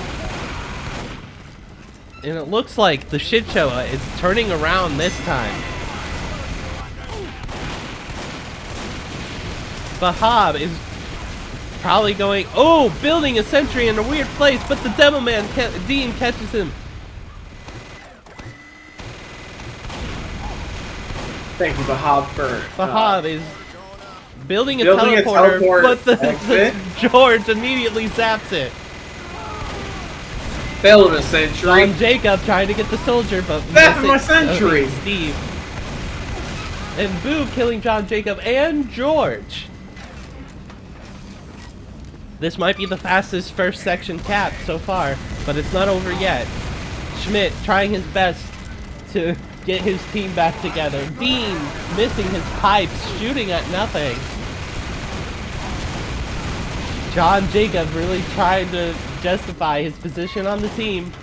And it looks like the shit show is turning around this time. Bbob is probably going... Oh, building a sentry in a weird place, but the Demoman, Dean, catches him. Thank you, Bbob, for... Bbob is building a building a teleporter, teleport but the exit. George immediately zaps it. Failed a sentry. John Jacob trying to get the soldier, but That's missing- my sentry. Steve. And Boob killing John Jacob and George. This might be the fastest first section cap so far, but it's not over yet. Schmit trying his best to get his team back together. Dean missing his pipes, shooting at nothing. John Jacob really trying to justify his position on the team.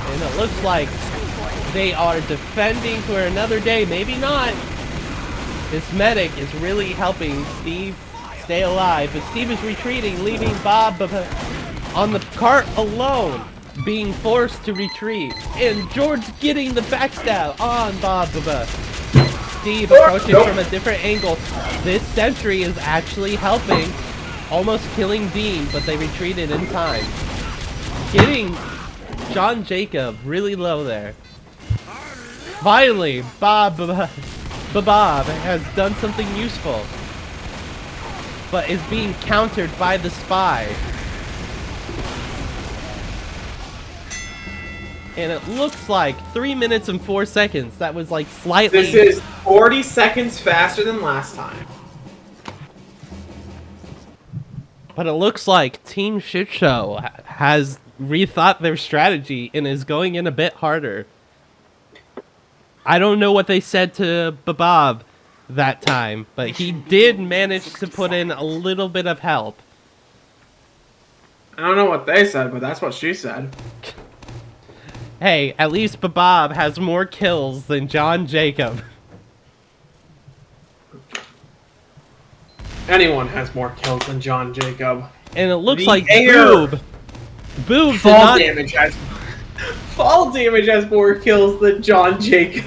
And it looks like they are defending for another day. Maybe not. This medic is really helping Steve stay alive. But Steve is retreating, leaving Bobb on the cart alone, being forced to retreat. And George getting the backstab on Bobb. Steve approaching from a different angle. This sentry is actually helping, almost killing Dean, but they retreated in time. Getting John Jacob really low there. Finally, Bbob has done something useful, but is being countered by the spy. And it looks like 3 minutes and 4 seconds. That was like slightly... This is 40 seconds faster than last time. But it looks like Team Shitshow has rethought their strategy and is going in a bit harder. I don't know what they said to Bbob that time, but he did manage to put in a little bit of help. I don't know what they said, but that's what she said. Hey, at least Bbob has more kills than John Jacob. Anyone has more kills than John Jacob. And it looks The like air. Boob did Fall not... damage has more kills than John Jacob.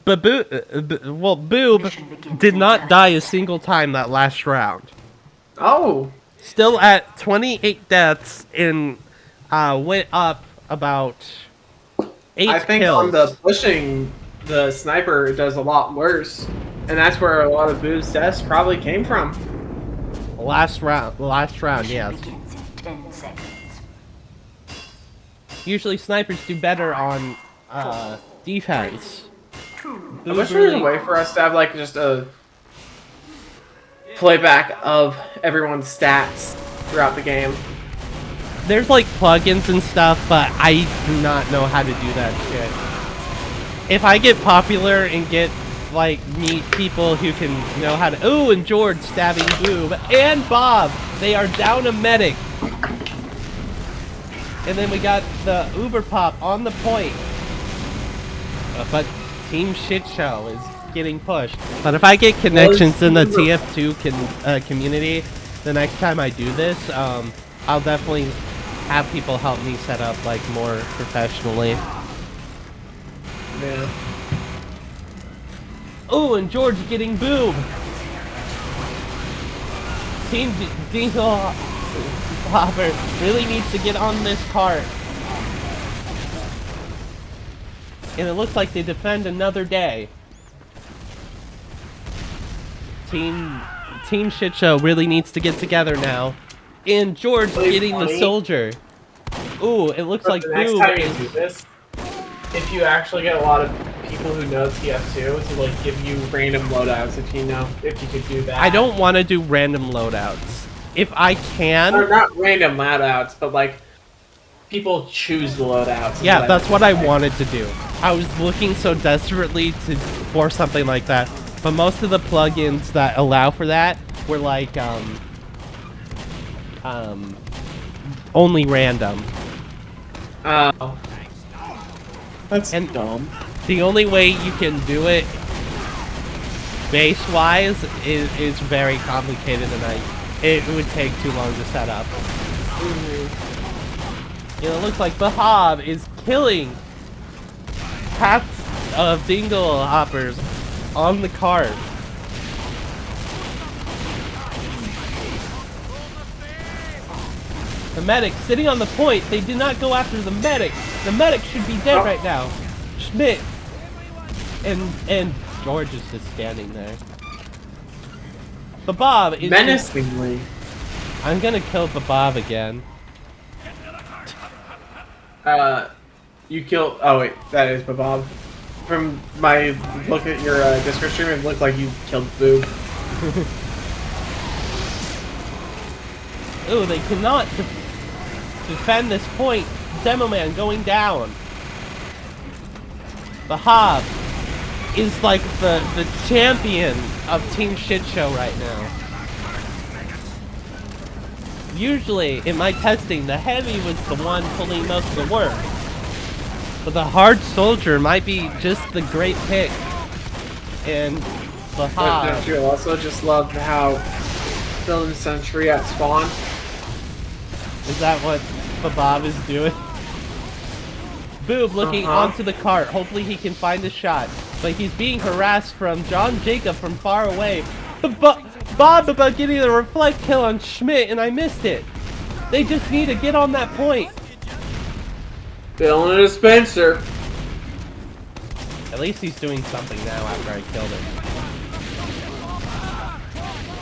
But Boob did not die a single time that last round. Oh. Still at 28 deaths and went up about 8 I think kills. on the pushing, the sniper does a lot worse. And that's where a lot of Boob's deaths probably came from. Last round, yes. Begins in 10 seconds. Usually snipers do better on defense. I wish there was a way for us to have like just a playback of everyone's stats throughout the game. There's like plugins and stuff, but I do not know how to do that shit. If I get popular and get like meet people who can know how to... Ooh, and George stabbing Boob and Bobb. They are down a medic. And then we got the Uber pop on the point. But Team Shitshow is getting pushed. But if I get connections in the TF2 community, the next time I do this, I'll definitely have people help me set up like more professionally. Yeah. Ooh, and George getting Boob. Team Dinglehopper really needs to get on this cart. And it looks like they defend another day. Team Shit Show really needs to get together now. And George getting the soldier. Ooh, it looks like the next Boob time you is... do this, if you actually get a lot of people who know TF2 to like give you random loadouts, if you could do that. I don't want to do random loadouts. If I can... Or not random loadouts, but like people choose the loadouts. Yeah, that's what I wanted to do. I was looking so desperately for something like that, but most of the plugins that allow for that were like only random. Oh, that's And dumb. the only way you can do it base-wise is very complicated, and it would take too long to set up. You know, it looks like Bbob is killing half of Dinglehoppers on the cart. The medic sitting on the point. They did not go after the medic. The medic should be dead right now. Schmit and George is just standing there. Bbob is Menacingly. I'm gonna kill Bbob again. You killed. Oh wait, that is Bbob. From my look at your Discord stream, it looked like you killed Boob. Ooh, they cannot defend this point. Demoman going down. Bbob is like the champion of Team Shit Show right now. Usually, in my testing, the heavy was the one pulling most of the work. But the hard soldier might be just the great pick. And Bbob... Don't you also just love how building sentry at spawn? Is that what Bbob is doing? Boob looking onto the cart. Hopefully he can find a shot. But he's being harassed from John Jacob from far away. Bobb about getting a reflect kill on Schmit, and I missed it. They just need to get on that point. Filling a dispenser. At least he's doing something now after I killed him.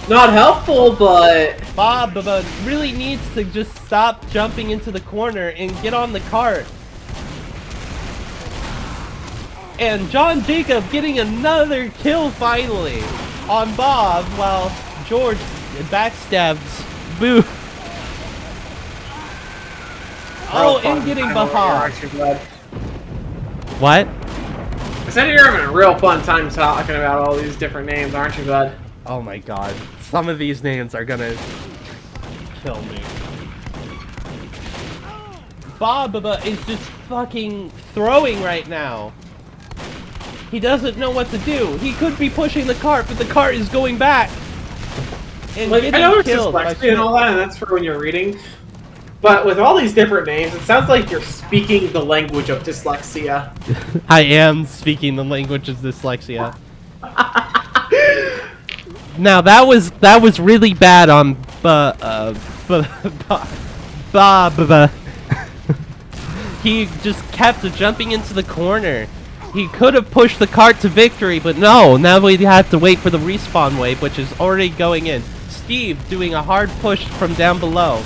Not helpful, but Bobb really needs to just stop jumping into the corner and get on the cart. And John Jacob getting another kill finally on Bobb while George backstabs Boob. Oh, and getting Bbob. What? I said you're having a real fun time talking about all these different names, aren't you, bud? Oh my god. Some of these names are gonna kill me. Bobb is just fucking throwing right now. He doesn't know what to do. He could be pushing the cart, but the cart is going back. And Like, I getting know it's killed by dyslexia and all that, and that's for when you're reading. But with all these different names, it sounds like you're speaking the language of dyslexia. I am speaking the language of dyslexia. Now that was really bad on Bobb. He just kept jumping into the corner. He could have pushed the cart to victory, but no. Now we have to wait for the respawn wave, which is already going in. Steve doing a hard push from down below,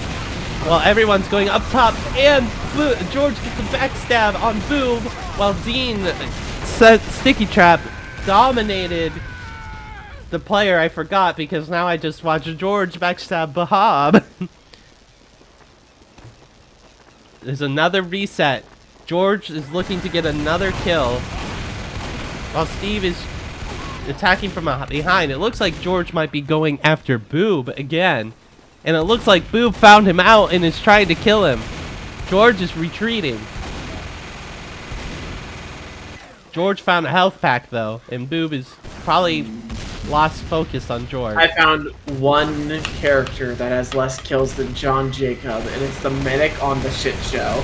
while everyone's going up top, and George gets a backstab on Boob, while Dean set Sticky Trap dominated the player. I forgot because now I just watched George backstab Bbob. There's another reset. George is looking to get another kill, while Steve is attacking from behind. It looks like George might be going after Boob again. And it looks like Boob found him out and is trying to kill him. George is retreating. George found a health pack though, and Boob is probably lost focus on George. I found one character that has less kills than John Jacob, and it's the medic on the shit show.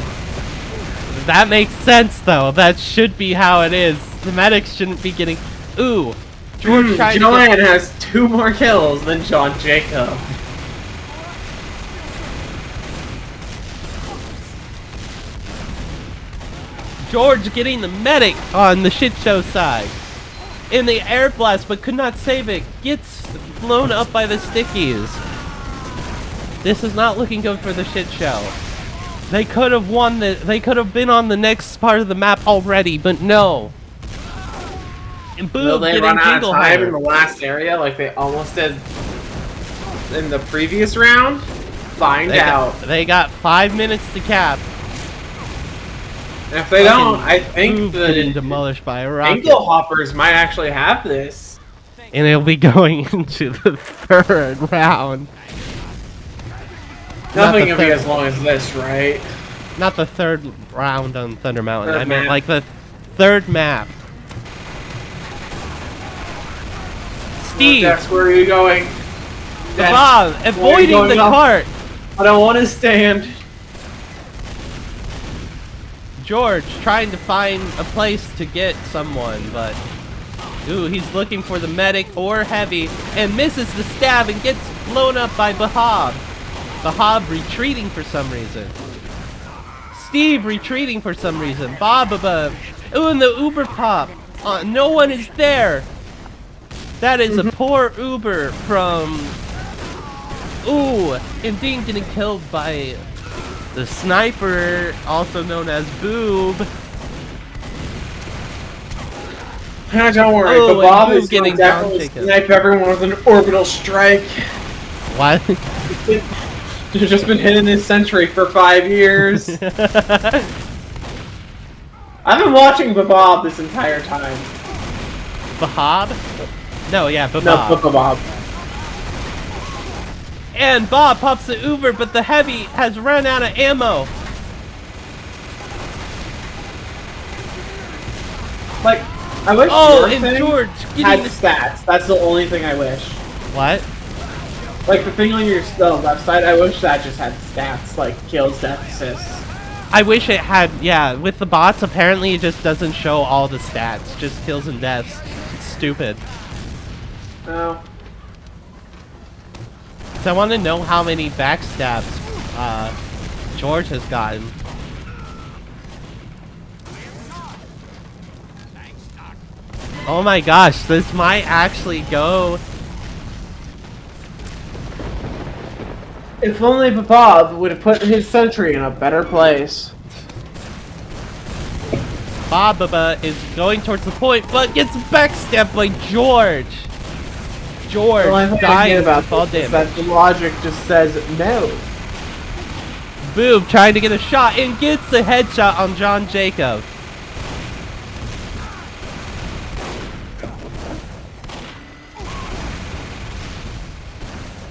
That makes sense though. That should be how it is. The medics shouldn't be getting... Ooh. George trying to Johann has 2 more kills than John Jacob. George getting the medic on the shit show side. In the air blast, but could not save it. Gets blown up by the stickies. This is not looking good for the shit show. They could have won they could have been on the next part of the map already, but no. And Boob Will they getting run out of time in the Jingleheimer. last area like they almost did in the previous round? Find out. They got 5 minutes to cap. And if they don't, I Boob think getting the demolished by a rocket. Dinglehoppers might actually have this. And it'll be going into the 3rd round. Nothing the can be third- as long as this, right? Not the 3rd round on Thunder Mountain. Third I meant map. like the 3rd map. Steve, That's where are you going? Bob, Where are you avoiding going the now? cart. I don't want to stand. George trying to find a place to get someone, but ooh, he's looking for the medic or heavy and misses the stab and gets blown up by Bbob. Bbob retreating for some reason. Steve retreating for some reason. Bobb above. Ooh, and the Uber pop. No one is there. That is a poor Uber from... Ooh, and Dean getting killed by the sniper, also known as Boob. Don't worry, Oh, but Bob and is Boob going getting to definitely down taken. snipe everyone with an orbital strike. What? He's just been hitting his sentry for 5 years. I've been watching Bbob this entire time. Bbob? No, yeah, Bbob. No, Bbob. And Bob pops the Uber, but the heavy has run out of ammo. Like, I wish Oh, your and thing George had getting the... stats. That's the only thing I wish. What? Like, the thing on your left side, I wish that just had stats, like kills, death, assists. I wish it had, yeah, with the bots, apparently it just doesn't show all the stats, just kills and deaths. It's stupid. No. So I want to know how many backstabs George has gotten. Oh my gosh, this might actually go. If only Bbob would have put his sentry in a better place. Bbob is going towards the point, but gets backstabbed by George. George dying about fall this is damage. that the logic just says no. Boob trying to get a shot and gets a headshot on John Jacob.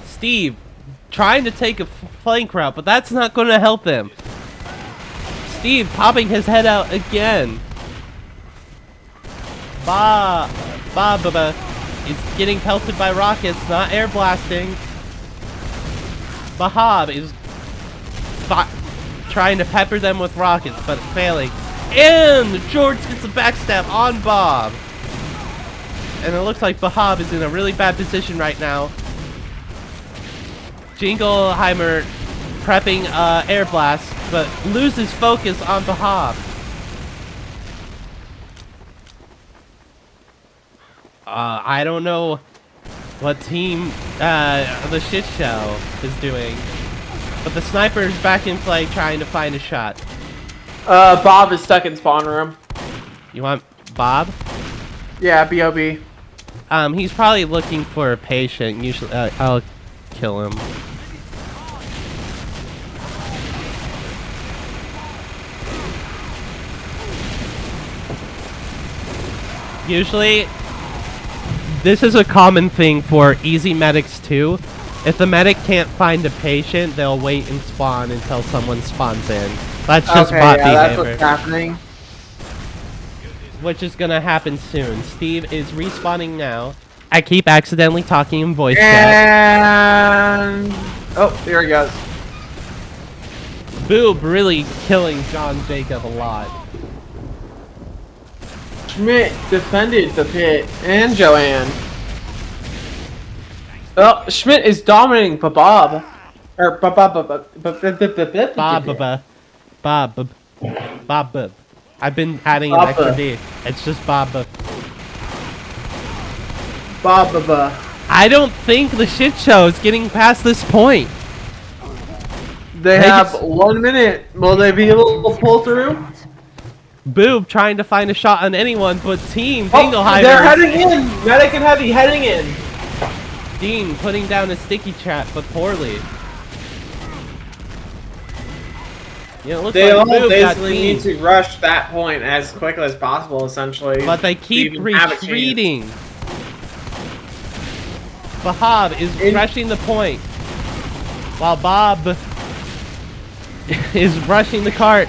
Steve trying to take a flank route, but that's not going to help him. Steve popping his head out again. Bob is getting pelted by rockets, not air blasting. Bbob is trying to pepper them with rockets, but failing. And George gets a backstab on Bob. And it looks like Bbob is in a really bad position right now. Jingleheimer prepping air blast, but loses focus on Bbob. I don't know what team the shit show is doing, but the sniper is back in play trying to find a shot. Bob is stuck in spawn room. You want Bob? Yeah, Bob. He's probably looking for a patient. Usually, I'll kill him. Usually, this is a common thing for easy medics too. If the medic can't find a patient, they'll wait and spawn until someone spawns in. That's just bot that's behavior. what's happening. Which is gonna happen soon. Steve is respawning now. I keep accidentally talking in voice chat. And oh, there he goes. Boob really killing John Jacob a lot. Schmit defended the pit and Johann. Well, Schmit is dominating Bbob. Or Bbob. Bobb. I've been adding an extra D. It's just Bobb. Bobb. I don't think the shit show is getting past this point. They have 1 minute. Will they be able to pull through? Boob trying to find a shot on anyone but Team Jingleheimer. They're heading in. Medic and Heavy heading in. Dean putting down a sticky trap, but poorly. Yeah, it looks They like all Boob got basically Dean, need to rush that point as quickly as possible, essentially. but they keep retreating. Bbob is rushing the point, while Bobb is rushing the cart.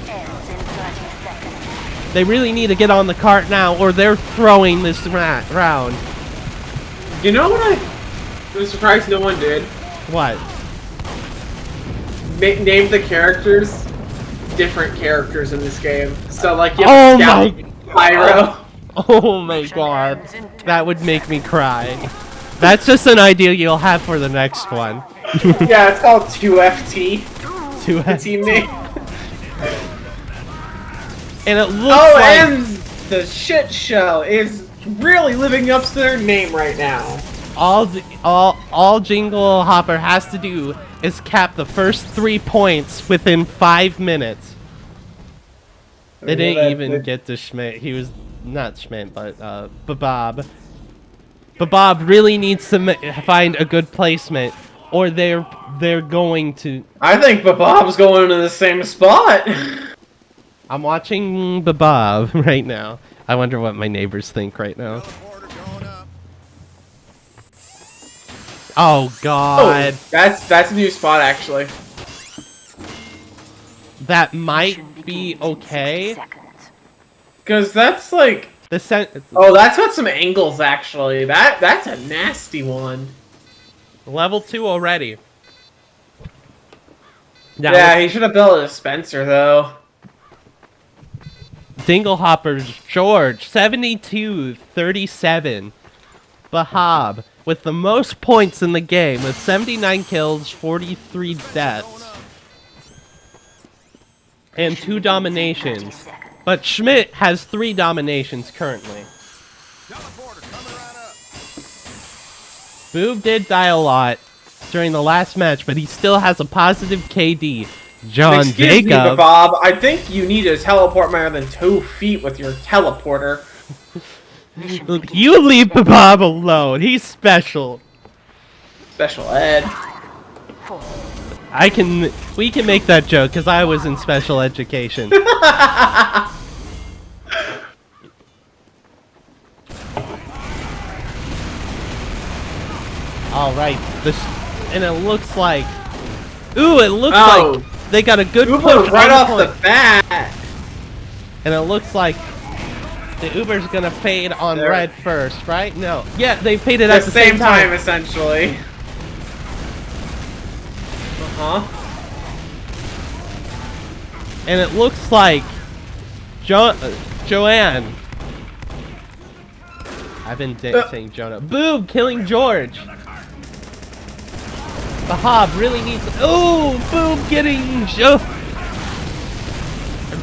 They really need to get on the cart now, or they're throwing this round. You know what I'm surprised no one did? What? Name the characters. Different characters in this game. So like you have Scout, Pyro. Oh my god. That would make me cry. That's just an idea you'll have for the next one. Yeah, it's called 2FT. 2FT. Team name. And it looks like... and the shit show is really living up to their name right now. All Jinglehopper has to do is cap the first 3 points within 5 minutes. They didn't even get to Schmit. He was not Schmit, but Bbob. Bbob really needs to find a good placement, or they're going to. I think Bob's going to the same spot. I'm watching Bbob right now. I wonder what my neighbors think right now. Oh god. Oh, that's a new spot actually. That might be okay. Cause that's like oh, that's got some angles actually. That's a nasty one. Level 2 already. Now, yeah, he should have built a dispenser though. Dinglehoppers George 72-37. Bbob with the most points in the game with 79 kills, 43 deaths, and 2 dominations. But Schmit has 3 dominations currently. Boob did die a lot during the last match, but he still has a positive KD. John Excuse me, Jacob. Bbob, I think you need to teleport more than 2 feet with your teleporter. You leave Bbob alone. He's special. Special ed. We can make that joke because I was in special education. All right, and it looks like, it looks like they got a good push right off the bat, and it looks like the Uber's gonna fade on red first, right? No, yeah, they faded at the same time essentially. And it looks like Johann. I've been saying Jonah. Boob killing George. Bbob really needs. Oh, Boob getting.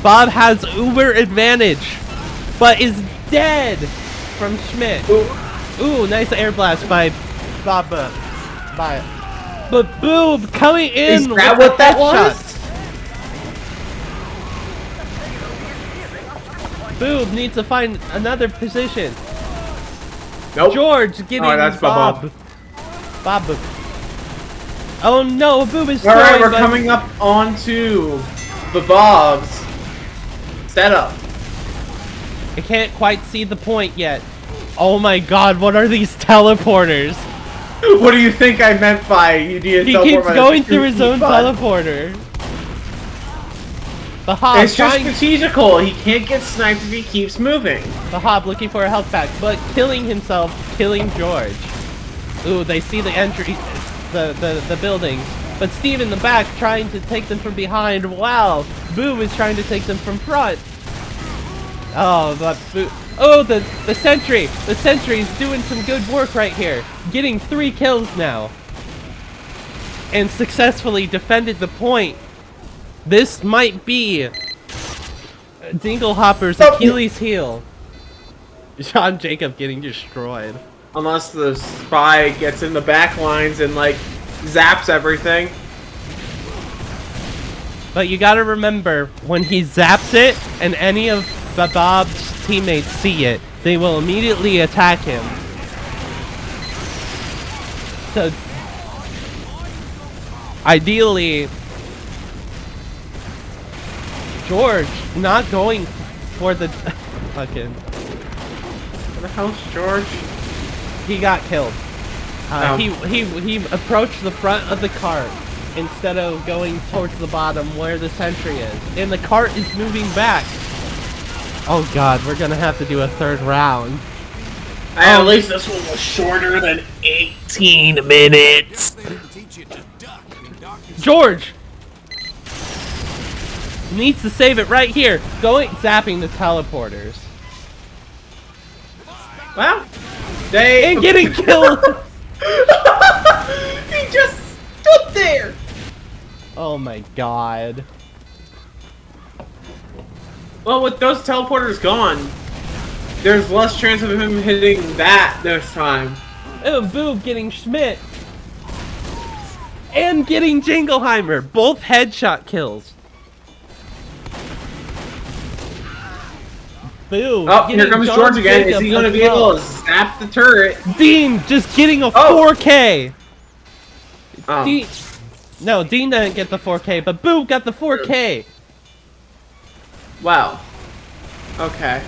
Bobb has Uber advantage, but is dead from Schmit. Ooh, nice air blast by Bobb. But Boob coming in. Is that what that was? Boob needs to find another position. Nope. George getting that's Bobb. Bobb. Oh no, Boob is throwing. Alright, we're coming up onto Bob's setup. I can't quite see the point yet. Oh my god, what are these teleporters? What do you think I meant by you need to teleport? He keeps going through his own teleporter. Bbob it's just strategical. He can't get sniped if he keeps moving. Bbob looking for a health pack, but killing himself, killing George. Ooh, they see the entry, the building. But Steve in the back trying to take them from behind. Wow, Boob is trying to take them from front. Oh, but Oh, the sentry! The sentry's doing some good work right here. Getting 3 kills now. And successfully defended the point. This might be Dinglehopper's Achilles heel. John Jacob getting destroyed. Unless the spy gets in the back lines and, like, zaps everything. But you gotta remember, when he zaps it, and any of Bob's teammates see it, they will immediately attack him. So, ideally, George not going for the fucking... Where the hell's George? He got killed. He approached the front of the cart instead of going towards the bottom where the sentry is. And the cart is moving back. Oh god, we're gonna have to do a 3rd round. At least this one was shorter than 18 minutes. George! Needs to save it right here. Zapping the teleporters. Well, they... And getting killed! He just stood there! Oh my god. Well, with those teleporters gone, there's less chance of him hitting that this time. Oh, Boob getting Schmit. And getting Jingleheimer. Both headshot kills. Boob. Oh, here comes John George again. Jacob Is he going to as be well. able to zap the turret? Dean just getting a Oh. 4K. Oh. Dean, no, Dean didn't get the 4K, but Boob got the 4K. Wow. Okay.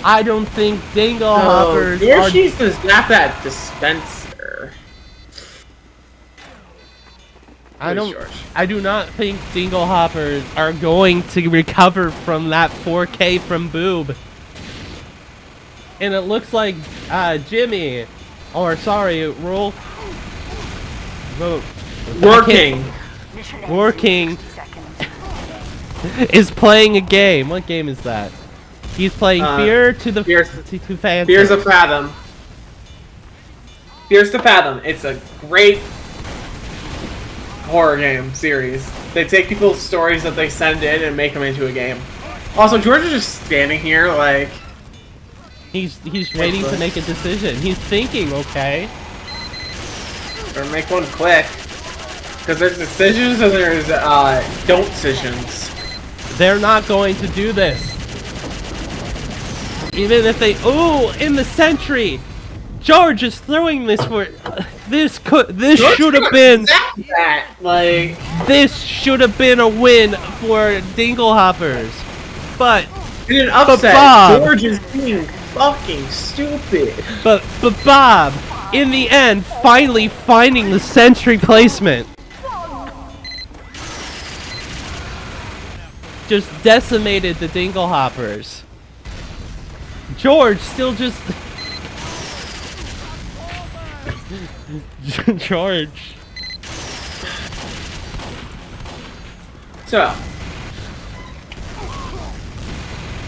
I don't think Dinglehoppers So, here are... she's to zap that dispenser. I do not think Dinglehoppers are going to recover from that 4K from Boob. And it looks like Jimmy, or sorry, Rorking. Mission Rorking. ends in 60 seconds. is playing a game. What game is that? He's playing Fear to the Fears- to Phantom. Fears of Fathom. Fears to Fathom. It's a great horror game series. They take people's stories that they send in and make them into a game. Also, George is just standing here like... He's waiting to make a decision. He's thinking, okay. Or make one click. Because there's decisions and there's don't decisions. They're not going to do this. Even if they... Ooh, in the sentry! George is throwing this for... This should have been... That, like... This should have been a win for Dinglehoppers. But... In an upset, Bbob. George is being fucking stupid. But Bob, in the end, finally finding the sentry placement. Just decimated the Dinglehoppers. George still just... George. So...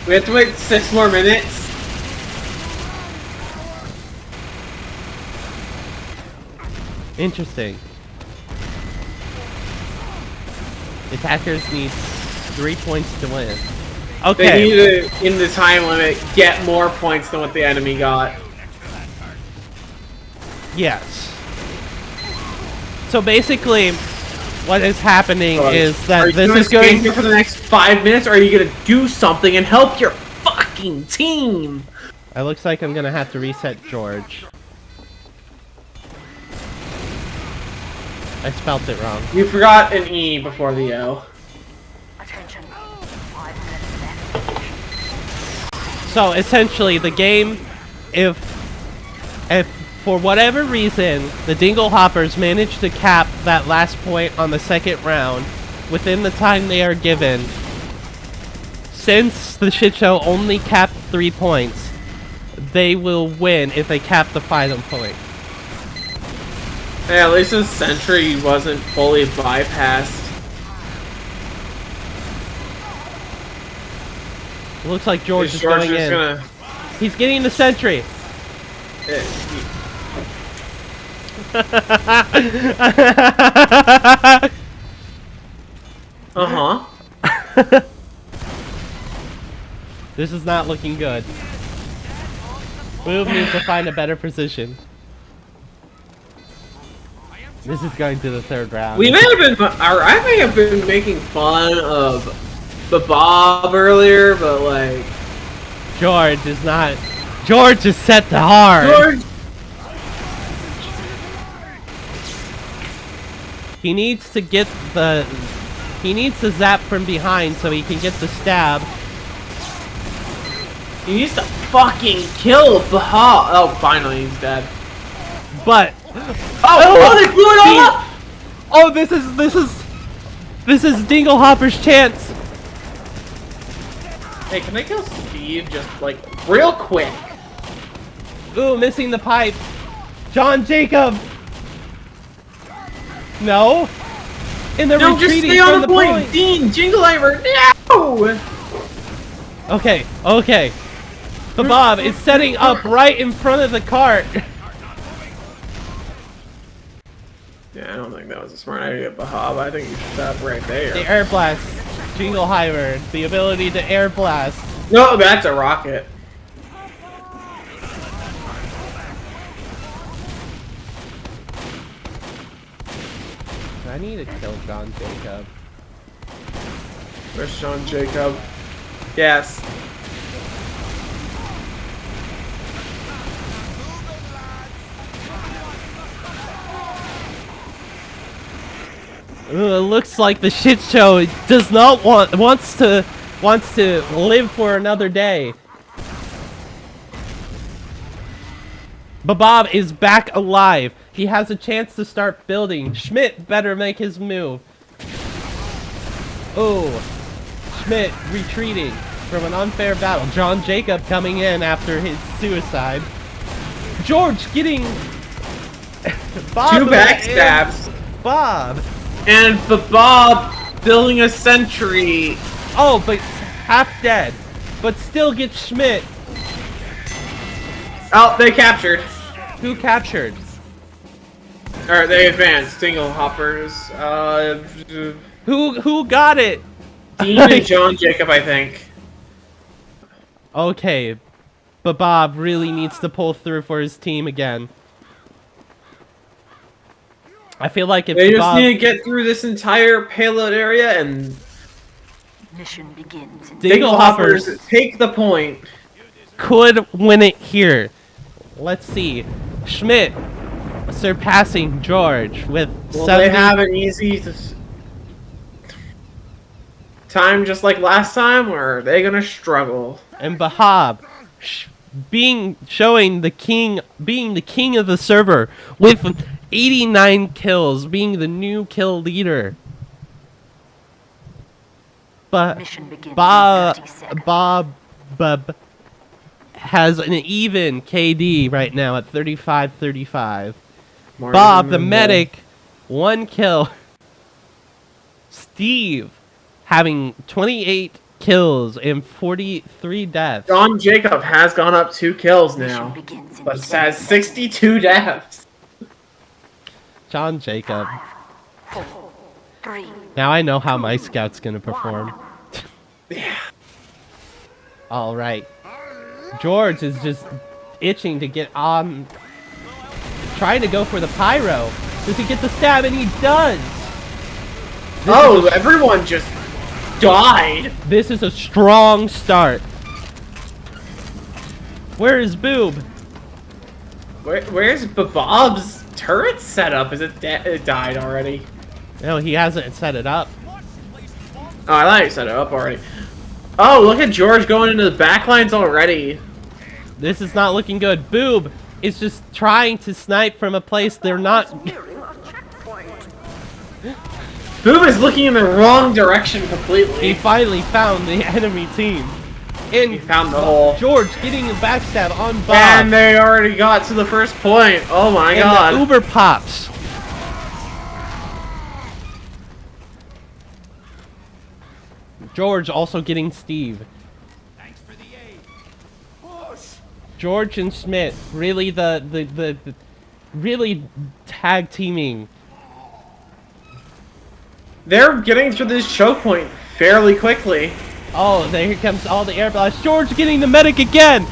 We have to wait 6 more minutes. Interesting. Attackers need 3 points to win. They Okay. need to, in the time limit, get more points than what the enemy got. Yes. So basically, what is happening is Are that you this gonna is stand going... here for the next 5 minutes, or are you gonna do something and help your fucking team? It looks like I'm gonna have to reset George. I spelt it wrong. You forgot an E before the O. Attention. 5 minutes left. So essentially, the game, if for whatever reason the Dinglehoppers manage to cap that last point on the 2nd round within the time they are given, since the shit show only capped 3 points, they will win if they cap the final point. Hey, at least the sentry wasn't fully bypassed. It looks like George Is is George going just in. gonna He's getting the sentry. Uh-huh. This is not looking good. Boob needs to find a better position. This is going to the third round. We may have been, or I may have been making fun of Bbob earlier, but like... George is not... George is set to hard. George! He needs to get the... He needs to zap from behind so he can get the stab. He needs to fucking kill Bhob. Oh, finally he's dead. But... Oh, they blew it all up! Oh, this is Dinglehopper's chance. Hey, can I kill Steve just, like, real quick? Ooh, missing the pipe. John Jacob. No. And they're No, just retreating stay from on the the point! point. Dean, Jingleheimer, no! Okay, okay. Bbob is setting up right in front of the cart. Yeah, I don't think that was a smart idea, Bhob. I think you should stop right there. The air blast. Jingleheimer. The ability to air blast. No, that's a rocket. I need to kill John Jacob. Where's John Jacob? Yes. Ooh, it looks like the shit show does not wants to live for another day. Bbob is back alive. He has a chance to start building. Schmit better make his move. Oh, Schmit retreating from an unfair battle. John Jacob coming in after his suicide. George getting Bobb 2 backstabs. Bobb. And Bbob building a sentry. Oh, but half dead. But still gets Schmit. Oh, they captured. Who captured? Or they advanced. Dinglehoppers. Who got it? Dean and John Jacob, I think. Okay. But Bob really needs to pull through for his team again. I feel like if They just Bob... need to get through this entire payload area and Mission begins in Dinglehoppers take the point. could win it here. Let's see. Schmit surpassing George with Will 70... they have an easy time just like last time, or are they gonna struggle? And Bbob being the king of the server with 89 kills, being the new kill leader. But Mission begins in Bbob 30 seconds. Bbob has an even KD right now at 35-35. Bob, the medic, 1 kill. Steve having 28 kills and 43 deaths. John Jacob has gone up 2 kills now, Mission begins in but 10 has seconds. 62 deaths. John Jacob. 5, 4, 3. Now I know how my scout's gonna perform. Yeah. Alright. George is just itching to get on. Trying to go for the Pyro. Does he get the stab? And he does! Oh, everyone just died. This is a strong start. Where is Boob? Where's Bob's turret setup? Is it it died already? No, he hasn't set it up. Oh, I thought you set it up already. Oh, look at George going into the backlines already. This is not looking good. Boob is just trying to snipe from a place they're not... Boob is looking in the wrong direction He completely. finally found the enemy team. And He found the hole. George getting a backstab on Bob. And they already got to the first point. Oh my And god. the Uber pops. George also getting Steve. Thanks for the aid. Push! George and Schmit really the really tag teaming. They're getting to this choke point fairly quickly. Oh, here comes all the air blasts. George getting the medic again.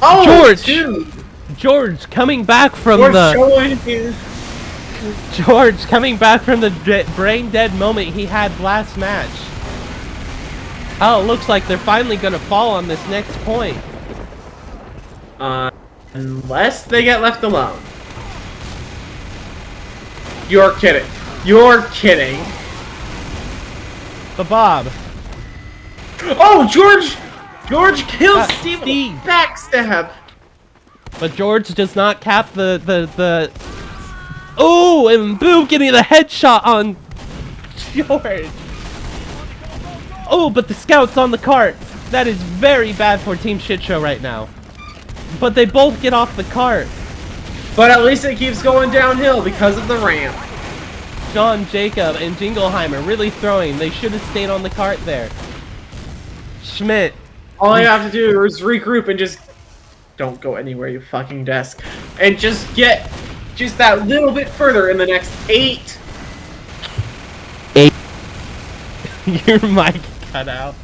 Oh, George! dude. George coming back from George the showing his... George coming back from the brain dead moment he had last match. Oh, it looks like they're finally gonna fall on this next point. Unless they get left alone. You're kidding. You're kidding. Bbob. Oh, George! George kills Steve. Steve. Backstab. But George does not cap the Oh, and Boob getting the headshot on George. Oh, but the scout's on the cart. That is very bad for Team Shitshow right now. But they both get off the cart. But at least it keeps going downhill because of the ramp. John, Jacob, and Jingleheimer really throwing. They should have stayed on the cart there. Schmit. All you have to do is regroup and just don't go anywhere, you fucking desk. And just get just that little bit further in the next 8. Your mic cut out.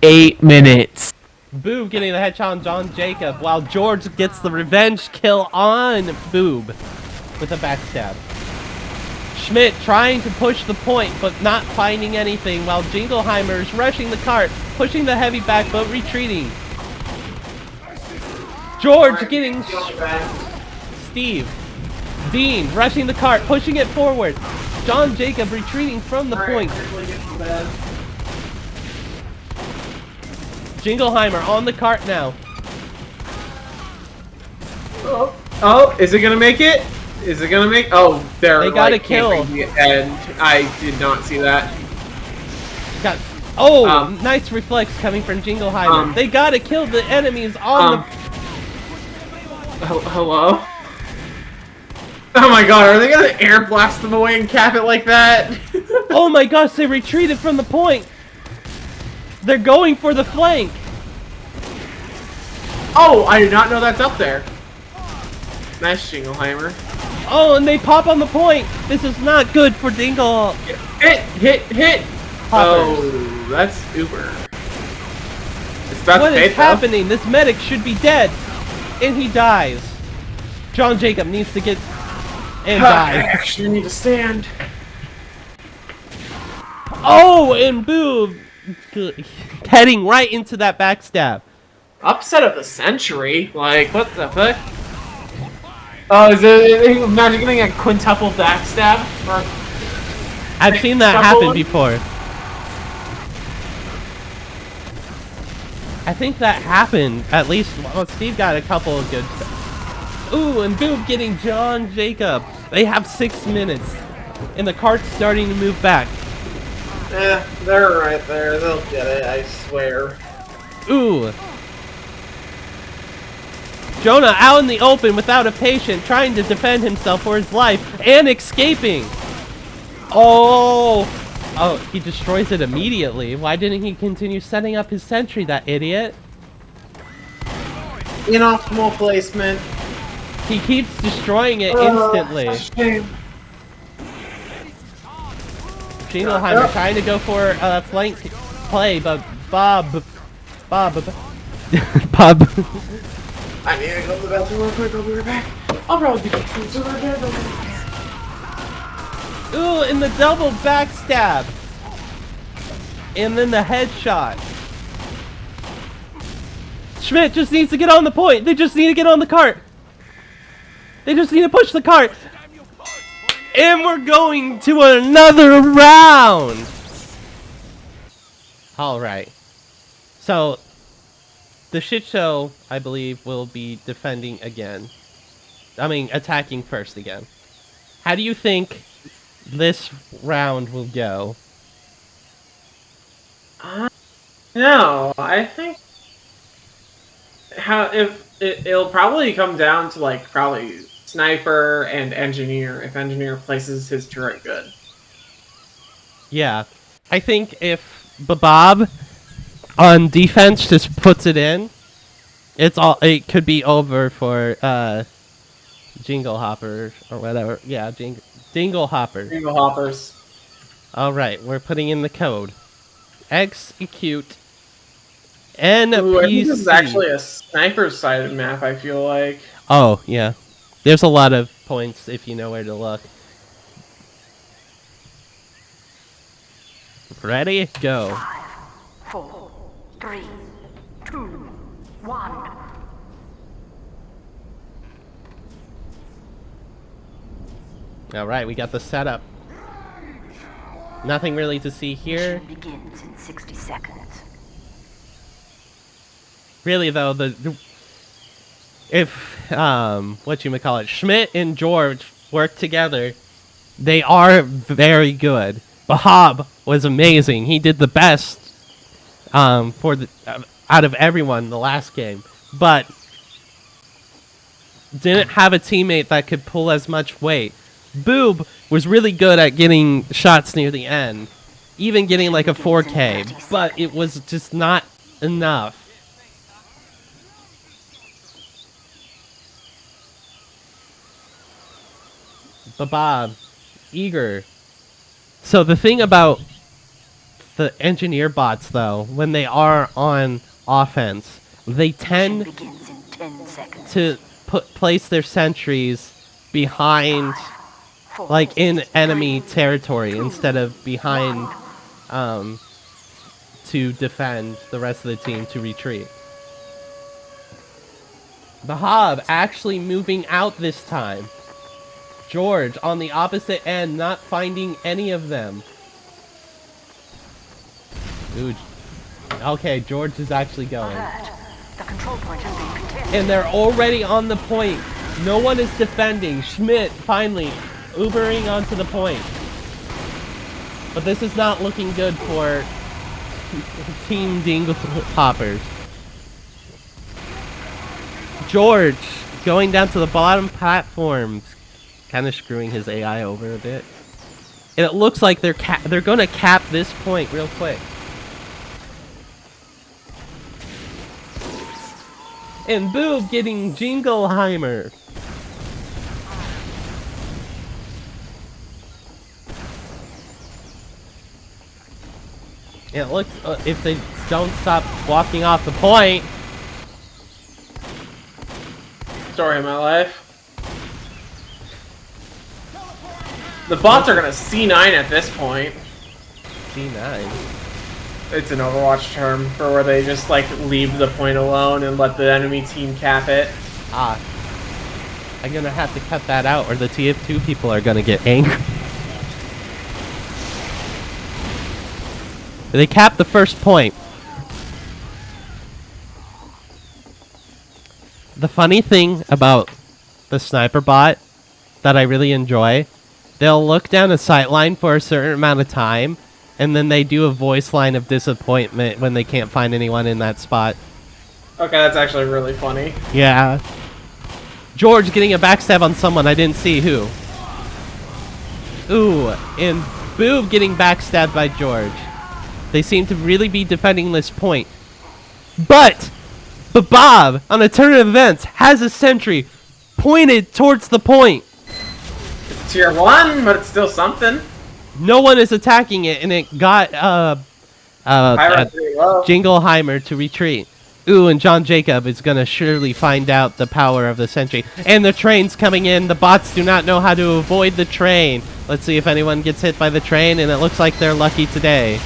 8 minutes. Boob getting the headshot on John Jacob, while George gets the revenge kill on Boob with a backstab. Schmit trying to push the point, but not finding anything, while Jingleheimer is rushing the cart, pushing the heavy back, but retreating. George getting Steve. Dean rushing the cart, pushing it forward. John Jacob retreating from the point. Jingleheimer on the cart now. Oh, is it gonna make it? Is it gonna make? Oh, They got a kill. And I did not see that. Nice reflex coming from Jingleheimer. They gotta kill the enemies on the. Hello? Oh my god, are they gonna air blast them away and cap it like that? Oh my gosh, they retreated from the point. They're going for the flank. Oh, I did not know that's up there. Nice, Jingleheimer. Oh, and they pop on the point. This is not good for Dingle. Hit! Hoppers. Oh, that's Uber. It's about What to fade, is happening? This medic should be dead. And he dies. John Jacob needs to get and I die. actually need to stand. Oh, and Boob heading right into that backstab. Upset of the century? Like, what the fuck? Oh, is it imagine getting a quintuple backstab? Or I've seen that Double happen one? before. I think that happened. At least, well, Steve got a couple of good. Ooh, and Boob getting John Jacob. They have 6 minutes, and the cart's starting to move back. They're right there. They'll get it, I swear. Ooh. Jonah out in the open without a patient, trying to defend himself for his life, and escaping. Oh, he destroys it immediately. Why didn't he continue setting up his sentry, that idiot? Inoptimal placement. He keeps destroying it instantly. Shame. Jingleheimer trying to go for a flank play, but Bobb. I need to go to the bathroom real quick. I'll be right back. I'll probably be back soon. Ooh, and the double backstab. And then the headshot. Schmit just needs to get on the point. They just need to get on the cart. They just need to push the cart. And we're going to another round. All right. So, the shit show, I believe, will be defending again. I mean, attacking first again. How do you think this round will go? No, I think it'll probably come down to like probably sniper and engineer if engineer places his turret good. Yeah. I think if Bbob on defense just puts it in, It could be over for Jinglehopper or whatever. Yeah, Dinglehoppers. Dinglehoppers. All right, we're putting in the code. Execute NPC. Ooh, I think this is actually a sniper-sided map, I feel like. Oh, yeah. There's a lot of points if you know where to look. Ready? Go. 5, 4, 3, 2, 1. All right, we got the setup. Nothing really to see here. Mission begins in 60 seconds. Really though, if whatchamacallit, Schmit and George work together, they are very good. Bhob was amazing. He did the best for the out of everyone the last game, but didn't have a teammate that could pull as much weight. Boob was really good at getting shots near the end, even getting like a 4K, but it was just not enough. Bbob, eager. So the thing about the engineer bots, though, when they are on offense, they tend Begins in 10 seconds. to place their sentries behind, like in enemy territory, instead of behind to defend the rest of the team to retreat. Bhob actually moving out this time. George on the opposite end, not finding any of them. Ooh. Okay, George is actually going. The control point is being contested. And they're already on the point. No one is defending. Schmit finally Ubering onto the point. But this is not looking good for Team Dinglehoppers. George going down to the bottom platforms, kind of screwing his AI over a bit. And it looks like they're going to cap this point real quick. And Boob getting Jingleheimer. And it looks, if they don't stop walking off the point. Story of my life. The bots are gonna C9 at this point. C9. It's an Overwatch term for where they just like leave the point alone and let the enemy team cap it. Ah. I'm gonna have to cut that out or the TF2 people are gonna get angry. They capped the first point. The funny thing about the sniper bot that I really enjoy, they'll look down a sight line for a certain amount of time, and then they do a voice line of disappointment when they can't find anyone in that spot. Okay, that's actually really funny. Yeah. George getting a backstab on someone, I didn't see who. Ooh, and Boob getting backstabbed by George. They seem to really be defending this point. But Bbob, on a turn of events, has a sentry pointed towards the point. It's tier 1, but it's still something. No one is attacking it, and it got Jingleheimer to retreat. Ooh, and John Jacob is going to surely find out the power of the sentry. And the train's coming in. The bots do not know how to avoid the train. Let's see if anyone gets hit by the train, and it looks like they're lucky today.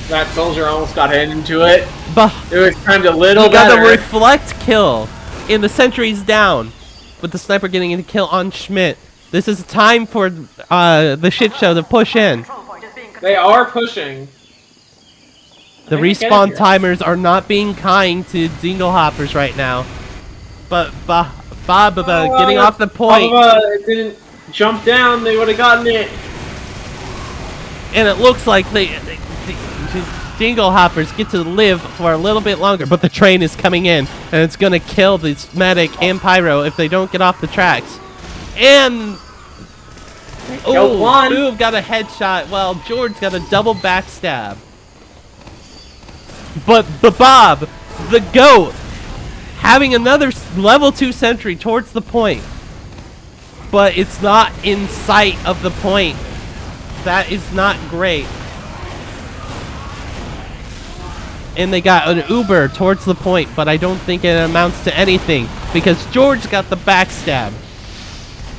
That soldier almost got hit into it. But It was timed a little he got better. a reflect kill, and the sentry's down, with the sniper getting a kill on Schmit. This is time for the shit show to push in. Control point is being contested. They are pushing. The I didn't get it respawn here. timers are not being kind to Dinglehoppers right now. But Bob getting off the point, It didn't jump down, they would have gotten it. and it looks like Dinglehoppers get to live for a little bit longer, but the train is coming in, and it's gonna kill this medic and Pyro if they don't get off the tracks. And Killed one. Boob got a headshot. Well, George got a double backstab. But Bbob, the GOAT, having another level 2 sentry towards the point. But it's not in sight of the point. That is not great. And they got an Uber towards the point, but I don't think it amounts to anything because George got the backstab.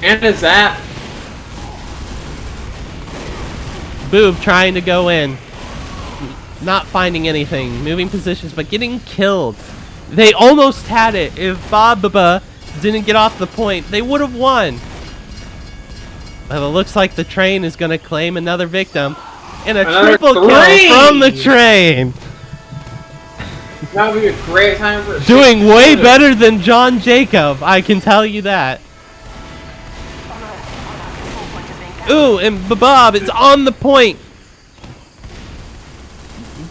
And a zap. Boob trying to go in. Not finding anything. Moving positions, but getting killed. They almost had it. If Bbob didn't get off the point, they would have won. But it looks like the train is going to claim another victim. And a triple kill from the train. That would be a great time for Doing way better than John Jacob, I can tell you that. Ooh, and Bbob is on the point.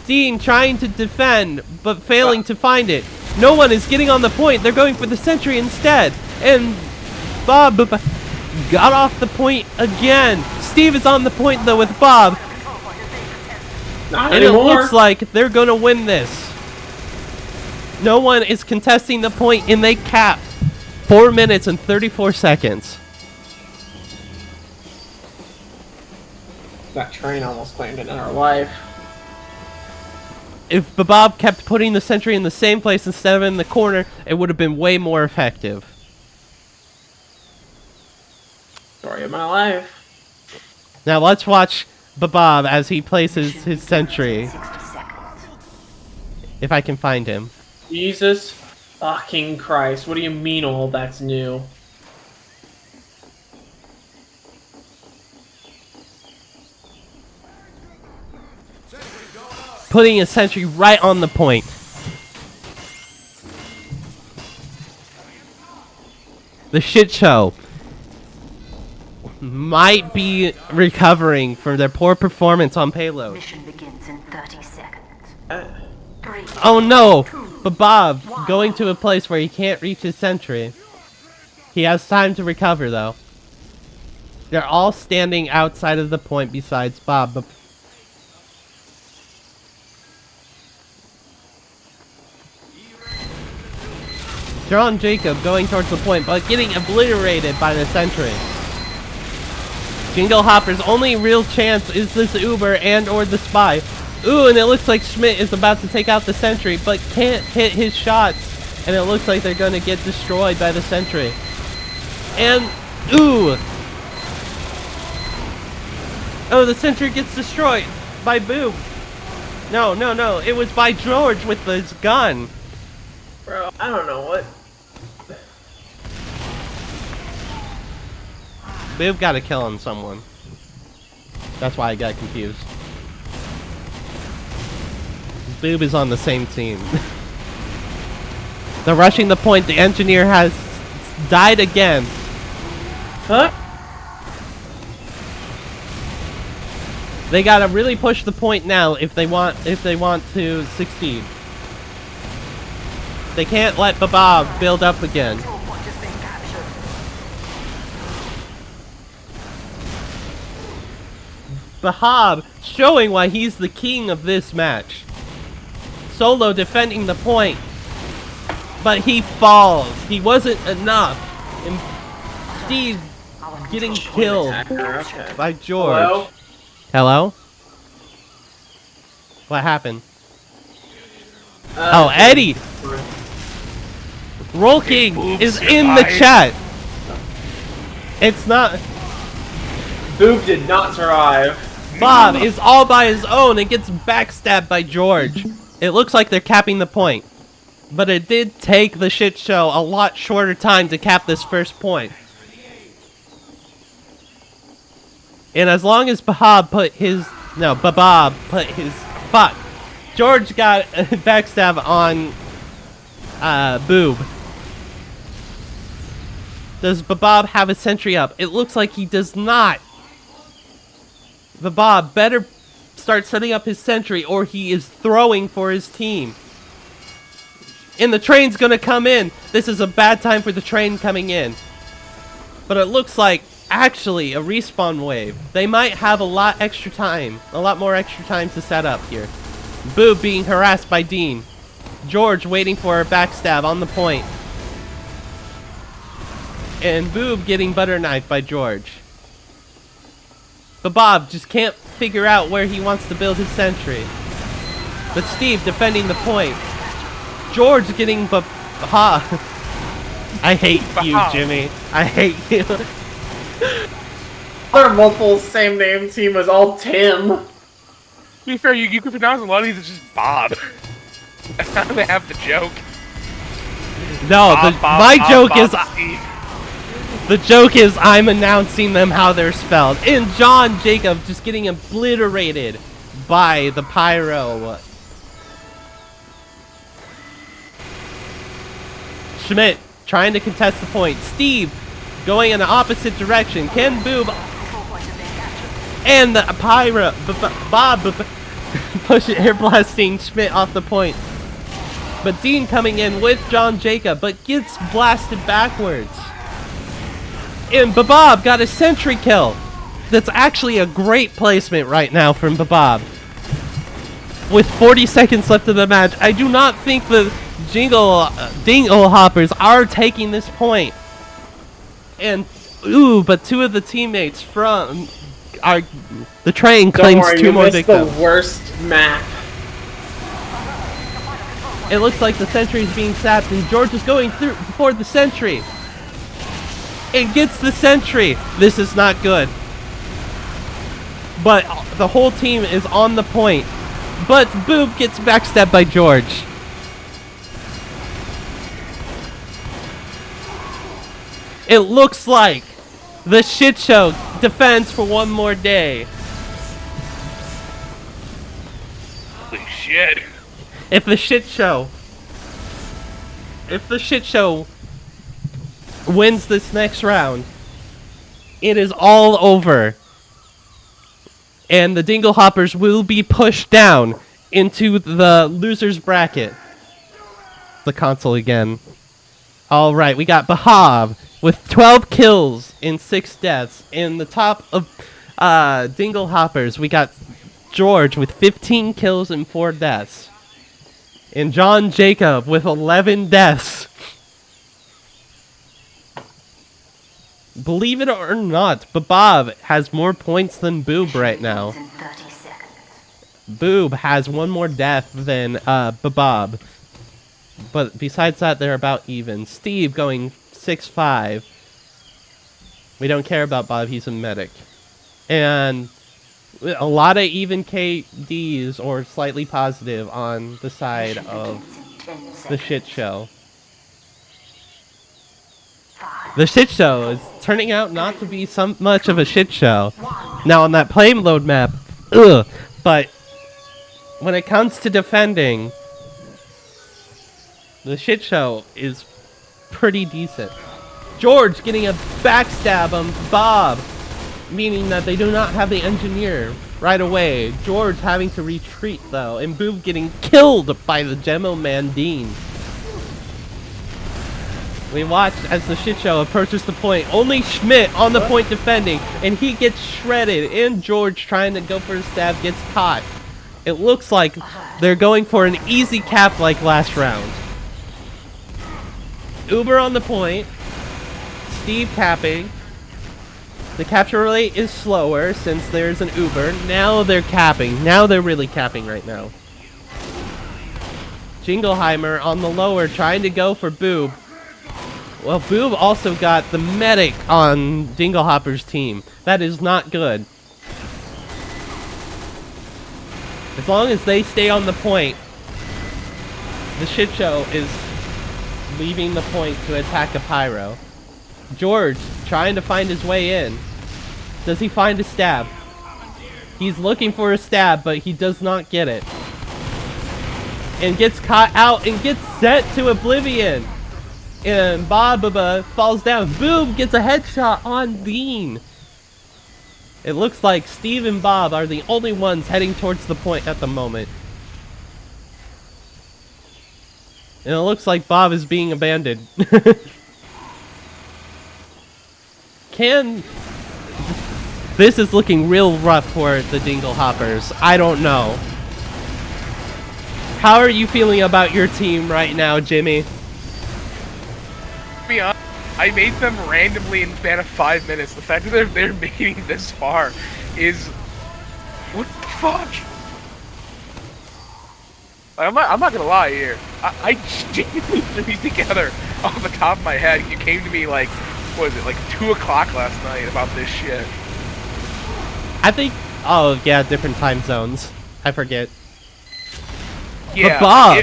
Dean trying to defend, but failing to find it. No one is getting on the point. They're going for the sentry instead. And Bob got off the point again. Steve is on the point, though, with Bob. Not And anymore. it looks like they're going to win this. No one is contesting the point, and they cap 4 minutes and 34 seconds. That train almost claimed another life. If Bbob kept putting the sentry in the same place instead of in the corner, it would have been way more effective. Story of my life. Now let's watch Bbob as he places his sentry. 60 seconds. If I can find him. Jesus fucking Christ. What do you mean all that's new? Putting a sentry right on the point. The shit show might be recovering from their poor performance on payload. Mission begins in 30 seconds. 3. Oh no! Bbob going to a place where he can't reach his sentry. He has time to recover though. They're all standing outside of the point besides Bob. John Jacob going towards the point, but getting obliterated by the sentry. Jinglehopper's only real chance is this Uber and or the spy. Ooh, and it looks like Schmit is about to take out the sentry, but can't hit his shots. And it looks like they're going to get destroyed by the sentry. And, ooh. Oh, the sentry gets destroyed by Boob. No, no, no. It was by George with his gun. Bro, I don't know what. Boob got a kill on someone. That's why I got confused. Boob is on the same team. They're rushing the point. The engineer has died again. Huh? They gotta really push the point now if they want to succeed. They can't let Bbob build up again. Control point is being captured. Bbob showing why he's the king of this match. Solo defending the point, but he falls. He wasn't enough. And Steve getting killed Okay. by George. Hello? Hello? What happened? Oh, Eddie! Rorking is in the chat. It's not. Boob did not survive. Bob is all by his own and gets backstabbed by George. It looks like they're capping the point. But it did take the shit show a lot shorter time to cap this first point. And as long as Bbob put his... No, Bbob put his... Fuck. George got a backstab on Boob. Does Bbob have a sentry up? It looks like he does not. Bbob better start setting up his sentry or he is throwing for his team. And the train's gonna come in. This is a bad time for the train coming in. But it looks like actually a respawn wave. They might have a lot more extra time to set up here. Boob being harassed by Dean. George waiting for a backstab on the point. And Boob getting butter knifed by George. But Bbob just can't figure out where he wants to build his sentry. But Steve defending the point. George getting ha. I hate you, Jimmy. I hate you. There are multiple same name team was all Tim. To be fair, you can pronounce a lot of these as just Bob. That's how they have the joke. No, my joke Bob, is Steve. the joke is I'm announcing them how they're spelled. And John Jacob just getting obliterated by the Pyro. Schmit trying to contest the point. Steve going in the opposite direction. Can Boob and the Pyro Bbob pushing air blasting Schmit off the point. But Dean coming in with John Jacob, but gets blasted backwards. And Bbob got a sentry kill. That's actually a great placement right now from Bbob. With 40 seconds left of the match, I do not think the Dinglehoppers are taking this point. And but two of the teammates from the train claims two more victims. The worst map. It looks like the sentry is being sapped, and George is going through for the sentry. And gets the sentry. This is not good. But the whole team is on the point. But Boob gets backstabbed by George. It looks like the shit show defends for one more day. Holy shit. If the shit show wins this next round, it is all over. And the Dinglehoppers will be pushed down into the loser's bracket. The console again. Alright, we got Bbob with 12 kills and 6 deaths. In the top of Dinglehoppers, we got George with 15 kills and 4 deaths. And John Jacob with 11 deaths. Believe it or not, Bbob has more points than Boob right now. Boob has one more death than Bbob. But besides that, they're about even. Steve going 6-5. We don't care about Bob, he's a medic. And a lot of even KDs or slightly positive on the side of the shit show. The shit show is turning out not to be so much of a shit show. Now on that plane load map, but when it comes to defending, the shit show is pretty decent. George getting a backstab on Bobb, meaning that they do not have the engineer right away. George having to retreat though, and Boob getting killed by the Demoman Dean. We watch as the shit show approaches the point. Only Schmit on the point defending, and he gets shredded. And George trying to go for a stab gets caught. It looks like they're going for an easy cap like last round. Uber on the point. Steve capping. The capture rate is slower since there's an Uber. Now they're capping. Now they're really capping right now. Jingleheimer on the lower trying to go for Boob. Well, Boob also got the medic on Dinglehopper's team. That is not good. As long as they stay on the point, the shit show is leaving the point to attack a Pyro. George trying to find his way in. Does he find a stab? He's looking for a stab, but he does not get it. And gets caught out and gets sent to oblivion. And Bbob falls down. Boob gets a headshot on Dean. It looks like Steve and Bob are the only ones heading towards the point at the moment. And it looks like Bob is being abandoned. This is looking real rough for the Dinglehoppers. I don't know. How are you feeling about your team right now, Jimmy? To be honest, I made them randomly in the span of 5 minutes. The fact that they're making it this far is... What the fuck? I'm not gonna lie here. I genuinely threw these together off the top of my head. You came to me like, what was it, like 2 o'clock last night about this shit. I think, oh yeah, different time zones. I forget. Yeah, Bbob,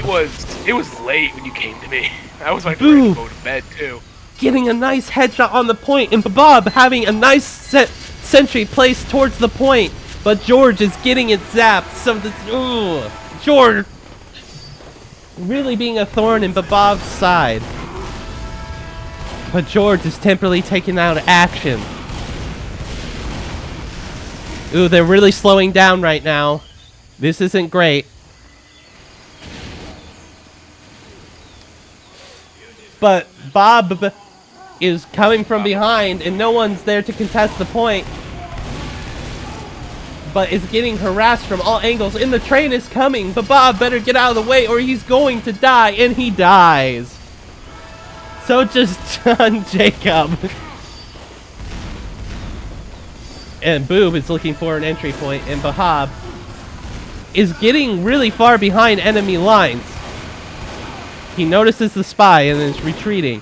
it was late when you came to me. I was like ready Boob, to go to bed too. getting a nice headshot on the point, and Bbob having a nice sentry placed towards the point, but George is getting it zapped. So this, George really being a thorn in Bob's side. But George is temporarily taking out action. Ooh, they're really slowing down right now. This isn't great. But Bobb is coming from behind, and no one's there to contest the point. But is getting harassed from all angles, and the train is coming. But Bobb better get out of the way, or he's going to die, and he dies. So just John Jacob. And Boob is looking for an entry point, and Bbob is getting really far behind enemy lines. He notices the spy and is retreating.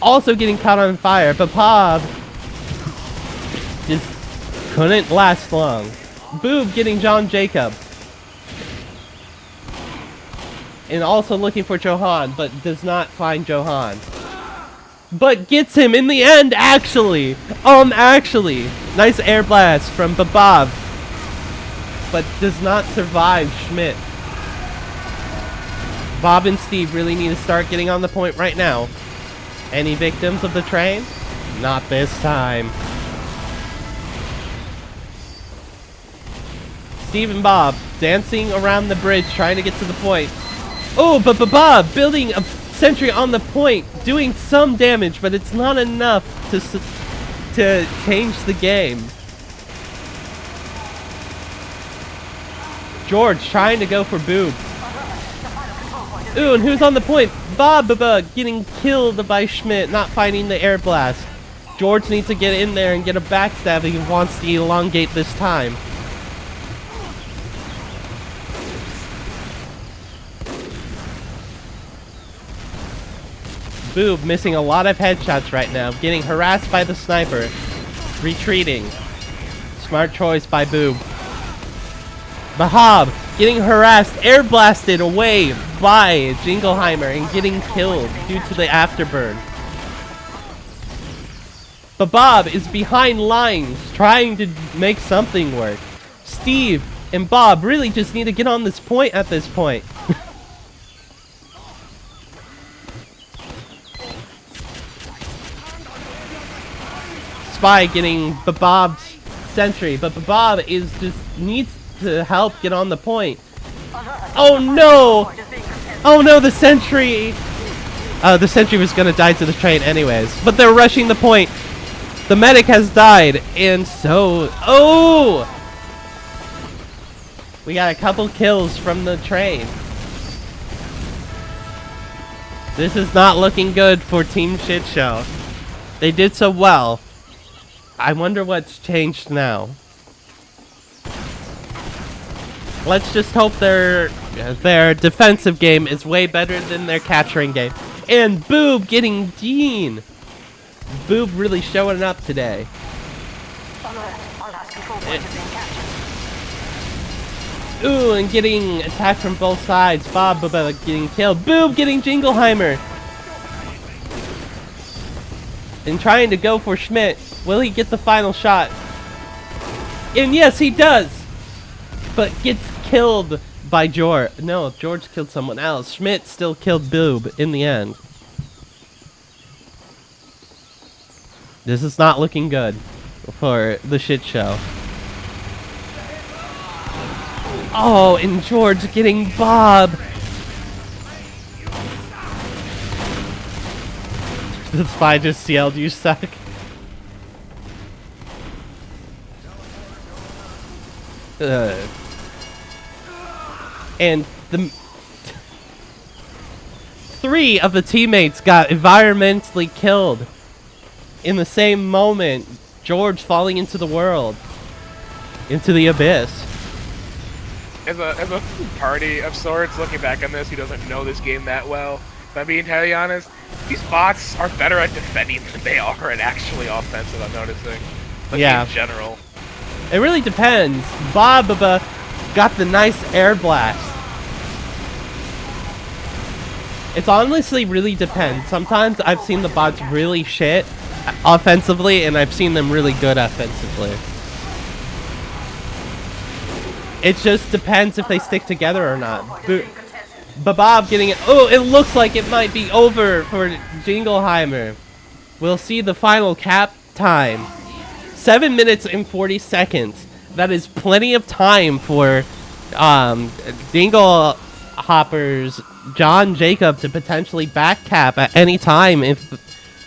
Also getting caught on fire, but Bbob just couldn't last long. Boob getting John Jacob. And also looking for Johann, but does not find Johann. But gets him in the end, actually. Actually. Nice air blast from Bbob. But does not survive Schmit. Bob and Steve really need to start getting on the point right now. Any victims of the train? Not this time. Steve and Bob dancing around the bridge trying to get to the point. Oh, but Bbob building a sentry on the point, doing some damage, but it's not enough to change the game. George trying to go for Boob. Ooh, and who's on the point? Bbob getting killed by Schmit, not finding the air blast. George needs to get in there and get a backstab if he wants to elongate this time. Boob missing a lot of headshots right now, getting harassed by the sniper, retreating. Smart choice by Boob. Bbob getting harassed, air blasted away by Jingleheimer and getting killed due to the afterburn. Bbob is behind lines trying to make something work. Steve and Bob really just need to get on this point at this point. Spy getting Bob's sentry, but Bbob is just needs to help get on the point. Oh no! Oh no, the sentry! The sentry was gonna die to the train anyways, but they're rushing the point. The medic has died, and so... Oh! We got a couple kills from the train. This is not looking good for Team Shitshow. They did so well. I wonder what's changed now. Let's just hope their defensive game is way better than their capturing game. And Boob getting Dean. Boob really showing up today. Ooh, and getting attacked from both sides. Bbob getting killed. Boob getting Jingleheimer. And trying to go for Schmit. Will he get the final shot? And yes, he does! But gets killed by George. No, George killed someone else. Schmit still killed Boob in the end. This is not looking good for the shit show. Oh, and George getting Bob. The spy just yelled, "You suck." And 3 of the teammates got environmentally killed in the same moment. George falling into the world, into the abyss. As a party of sorts, looking back on this, who doesn't know this game that well, if I'm being entirely honest, these bots are better at defending than they are at actually offensive, I'm noticing. Like, yeah. in general. It really depends. Bbob got the nice air blast. It's honestly really depends. Sometimes I've seen the bots really shit offensively, and I've seen them really good offensively. It just depends if they stick together or not. Bbob getting it. Oh, it looks like it might be over for Jingleheimer. We'll see the final cap time. 7 minutes and 40 seconds. That is plenty of time for Dinglehoppers John Jacob to potentially back cap at any time if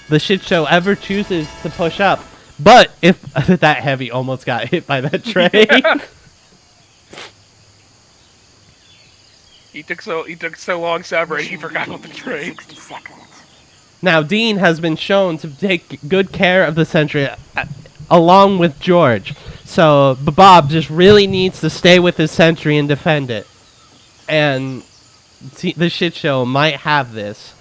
the shit show ever chooses to push up. But if that heavy almost got hit by that train. He took so long separating, he forgot about the train. 60 seconds. Now, Dean has been shown to take good care of the sentry along with George. So, Bbob just really needs to stay with his sentry and defend it. And the shit show might have this.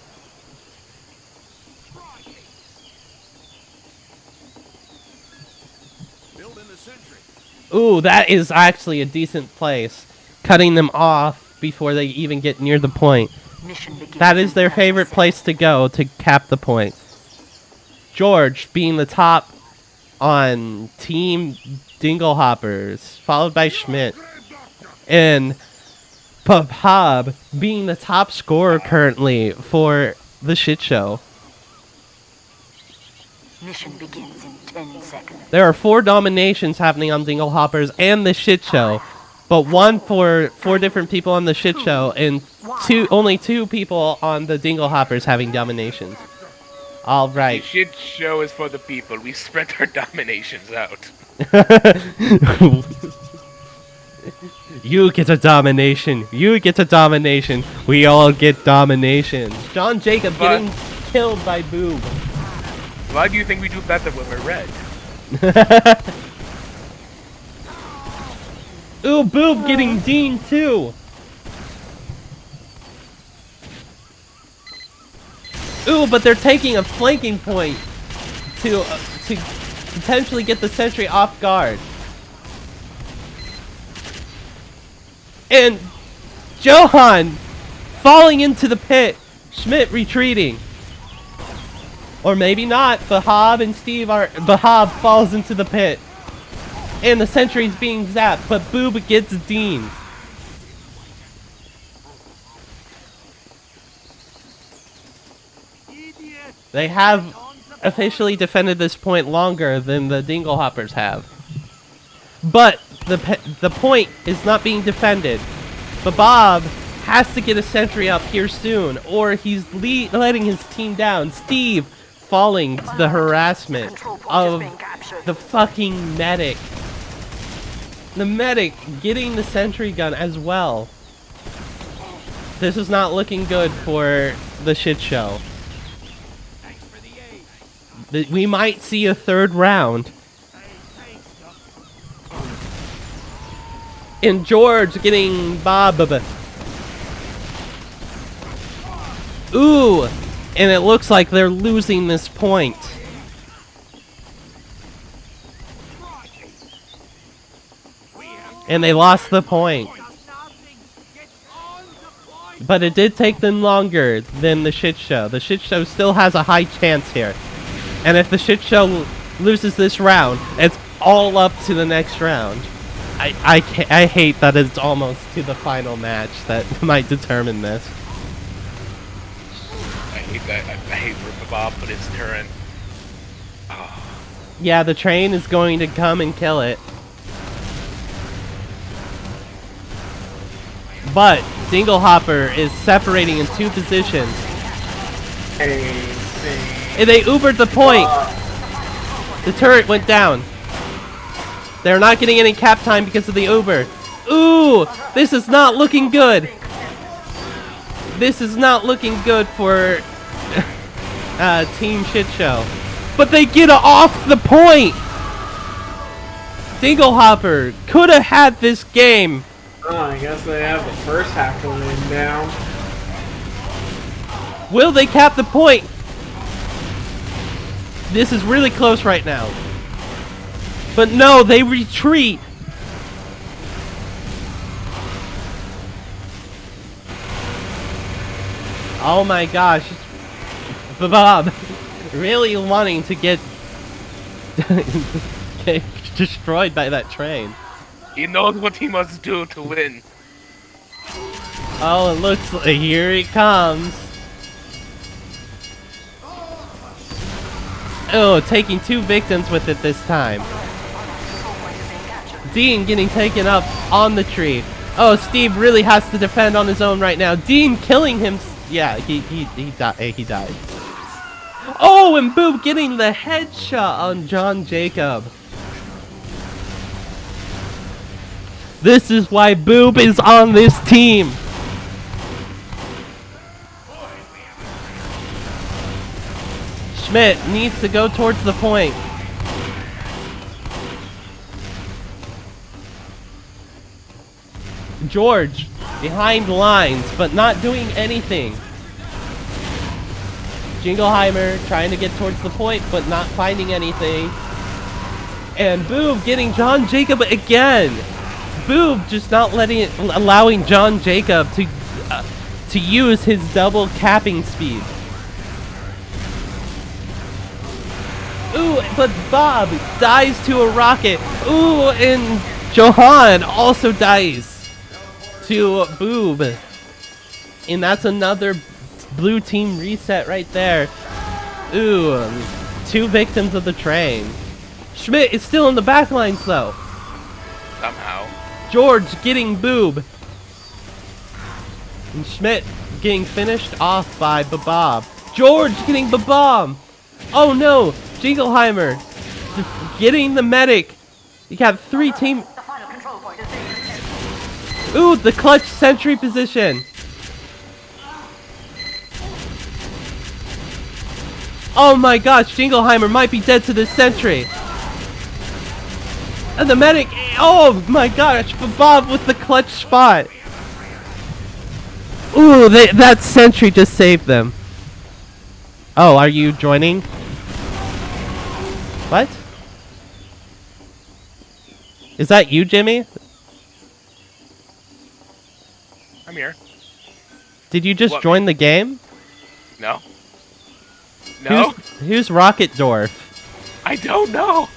Ooh, that is actually a decent place. Cutting them off before they even get near the point. That is their favorite place to go to cap the point. George being the top on Team Dinglehoppers, followed by Schmit. And Bbob being the top scorer currently for the shit show. Mission begins in 10 seconds. There are 4 dominations happening on Dinglehoppers and the shit show. But one for 4 different people on the shit show, and only 2 people on the Dinglehoppers having dominations. All right. The shit show is for the people. We spread our dominations out. You get a domination. You get a domination. We all get domination. John Jacob getting killed by Boob. Why do you think we do better when we're red? Ooh, Boob getting Dean too. Ooh, but they're taking a flanking point to potentially get the sentry off guard. And Johann falling into the pit. Schmit retreating. Or maybe not. Bbob and Steve are... Bbob falls into the pit. And the sentry's being zapped, but Boob gets Dean. They have officially defended this point longer than the Dinglehoppers have. But the point is not being defended. Bbob has to get a sentry up here soon, or he's letting his team down. Steve falling to the harassment of the fucking medic. The medic getting the sentry gun as well. This is not looking good for the shit show. We might see a 3rd round. And George getting Bobb. Ooh! And it looks like they're losing this point. And they lost the point. But it did take them longer than the shit show. The shit show still has a high chance here. And if the shit show loses this round, it's all up to the next round. I hate that it's almost to the final match that might determine this. I hate that. I hate where Bbob put his turret. Oh. Yeah, the train is going to come and kill it. But Dinglehopper is separating in 2 positions. And they Ubered the point. The turret went down. They're not getting any cap time because of the Uber. Ooh, this is not looking good. This is not looking good for Team Shit Show. But they get off the point! Dinglehopper could have had this game. Oh, I guess they have the first half of the game down. Will they cap the point? This is really close right now. But no, they retreat. Oh my gosh. Bbob really wanting to get destroyed by that train. He knows what he must do to win. Oh, it looks like here he comes. Oh, taking 2 victims with it this time. Dean getting taken up on the tree. Oh, Steve really has to defend on his own right now. Dean killing him. Yeah, he died. Oh, and Boob getting the headshot on John Jacob. This is why Boob is on this team. Schmit needs to go towards the point. George behind lines, but not doing anything. Jingleheimer trying to get towards the point, but not finding anything. And Boob getting John Jacob again. Boob just not allowing John Jacob to use his double capping speed. Ooh, but Bobb dies to a rocket. Ooh, and Johann also dies to Boob. And that's another blue team reset right there. Ooh, 2 victims of the train. Schmit is still in the back lines though. Somehow. George getting Boob. And Schmit getting finished off by Bbob. George getting Bbob. Oh no, Jingleheimer getting the medic. You got 3 team. Ooh, the clutch sentry position. Oh my gosh, Jingleheimer might be dead to the sentry. And the medic, oh my gosh, Bbob with the clutch spot. Ooh, that sentry just saved them. Oh, are you joining? What? Is that you, Jimmy? I'm here. Did you just What? join the game? No. No? Who's Rocket Dwarf? I don't know.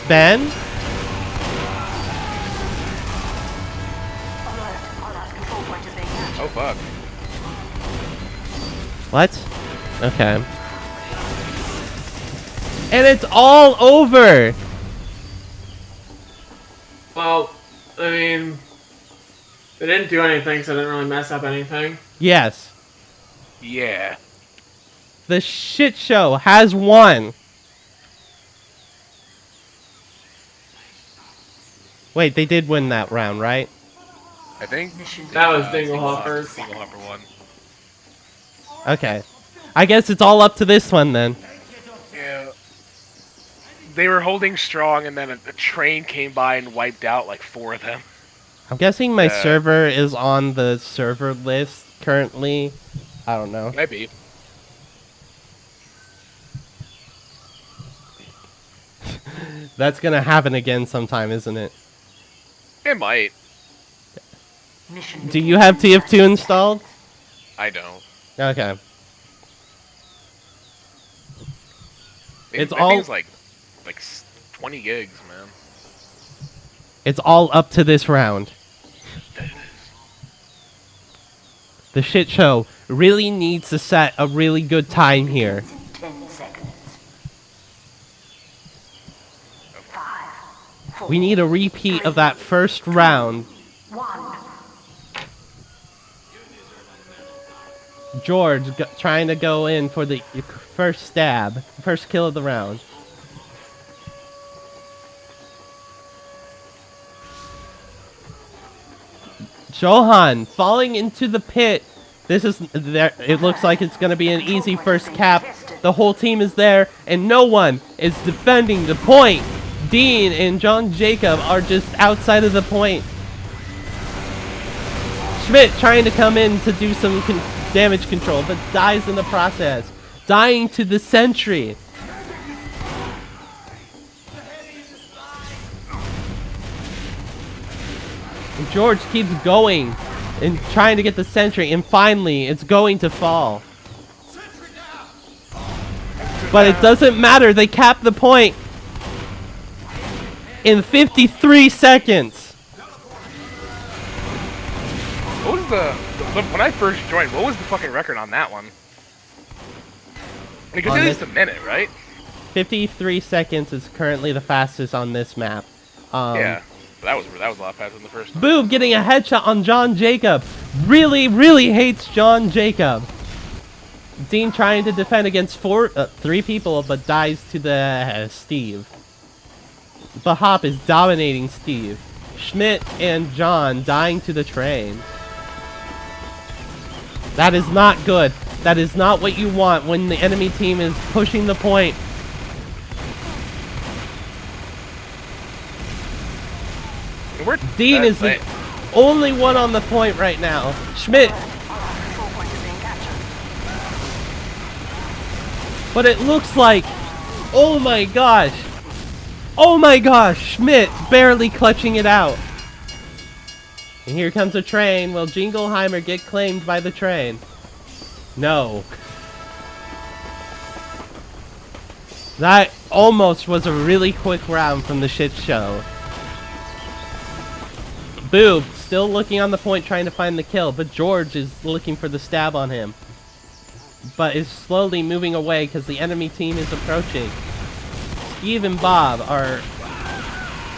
Ben? Oh fuck. What? Okay. And it's all over! Well, I mean, they didn't do anything, so they didn't really mess up anything. Yes. Yeah. The shit show has won. Wait, they did win that round, right? I think That was Dinglehoppers. Dinglehopper won. Okay. I guess it's all up to this one then. Yeah. They were holding strong, and then a train came by and wiped out like 4 of them. I'm guessing my server is on the server list currently. I don't know. Maybe. That's gonna happen again sometime, isn't it? It might. Do you have TF2 installed? I don't. Okay. It's I all- think it's like 20 gigs, man. It's all up to this round. The shit show really needs to set a really good time here. 10 seconds. 5, We need a repeat of that first round. 1. George trying to go in for the first stab, first kill of the round. Johann falling into the pit This is there. It looks like it's going to be an easy first cap. The whole team is there, and no one is defending the point. Dean and John Jacob are just outside of the point. Schmit trying to come in to do some damage control, but dies in the process. Dying to the sentry. And George keeps going and trying to get the sentry, and finally it's going to fall. But it doesn't matter, they cap the point in 53 seconds. What was the when I first joined, what was the fucking record on that one? Because On it this- is a minute, right? 53 seconds is currently the fastest on this map. Yeah. That was a lot faster than the first one. Boob getting a headshot on John Jacob. Really, really hates John Jacob. Dean trying to defend against 3 people, but dies to the Steve. Bbob is dominating Steve. Schmit and John dying to the train. That is not good. That is not what you want when the enemy team is pushing the point. Dean is the only one on the point right now. Schmit. But it looks like, oh my gosh. Oh my gosh, Schmit barely clutching it out. And here comes a train. Will Jingleheimer get claimed by the train? No. That almost was a really quick round from the shit show. Boob still looking on the point trying to find the kill, but George is looking for the stab on him. But is slowly moving away because the enemy team is approaching. Steve and Bob are...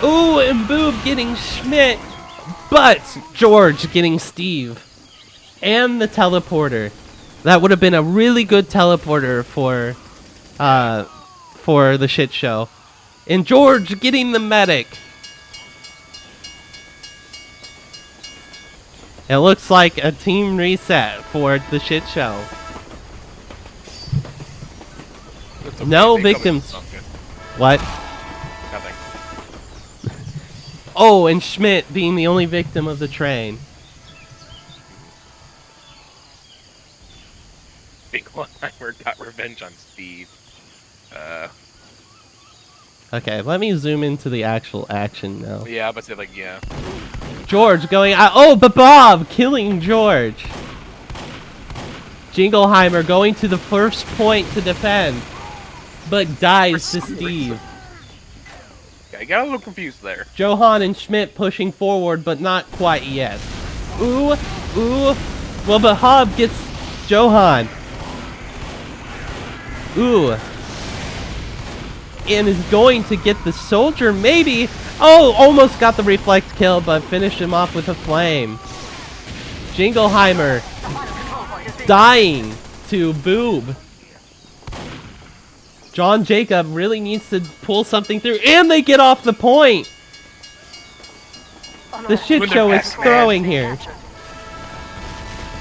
Ooh, and Boob getting Schmit, but George getting Steve. And the teleporter. That would have been a really good teleporter for the shit show. And George getting the medic. It looks like a team reset for the shit show. No victims. What? Nothing. Oh, and Schmit being the only victim of the train. Jingleheimer got revenge on Steve. Okay, let me zoom into the actual action now. Yeah, but like, yeah. George going out. Oh, Bbob killing George. Jingleheimer going to the first point to defend, but dies to Steve. I got a little confused there. Johann and Schmit pushing forward, but not quite yet. Ooh, ooh. Well, Bbob gets Johann. Ooh. And is going to get the soldier, maybe. Oh, almost got the reflect kill, but finished him off with a flame. Jingleheimer dying to Boob. John Jacob really needs to pull something through, and they get off the point. The shit show is throwing here.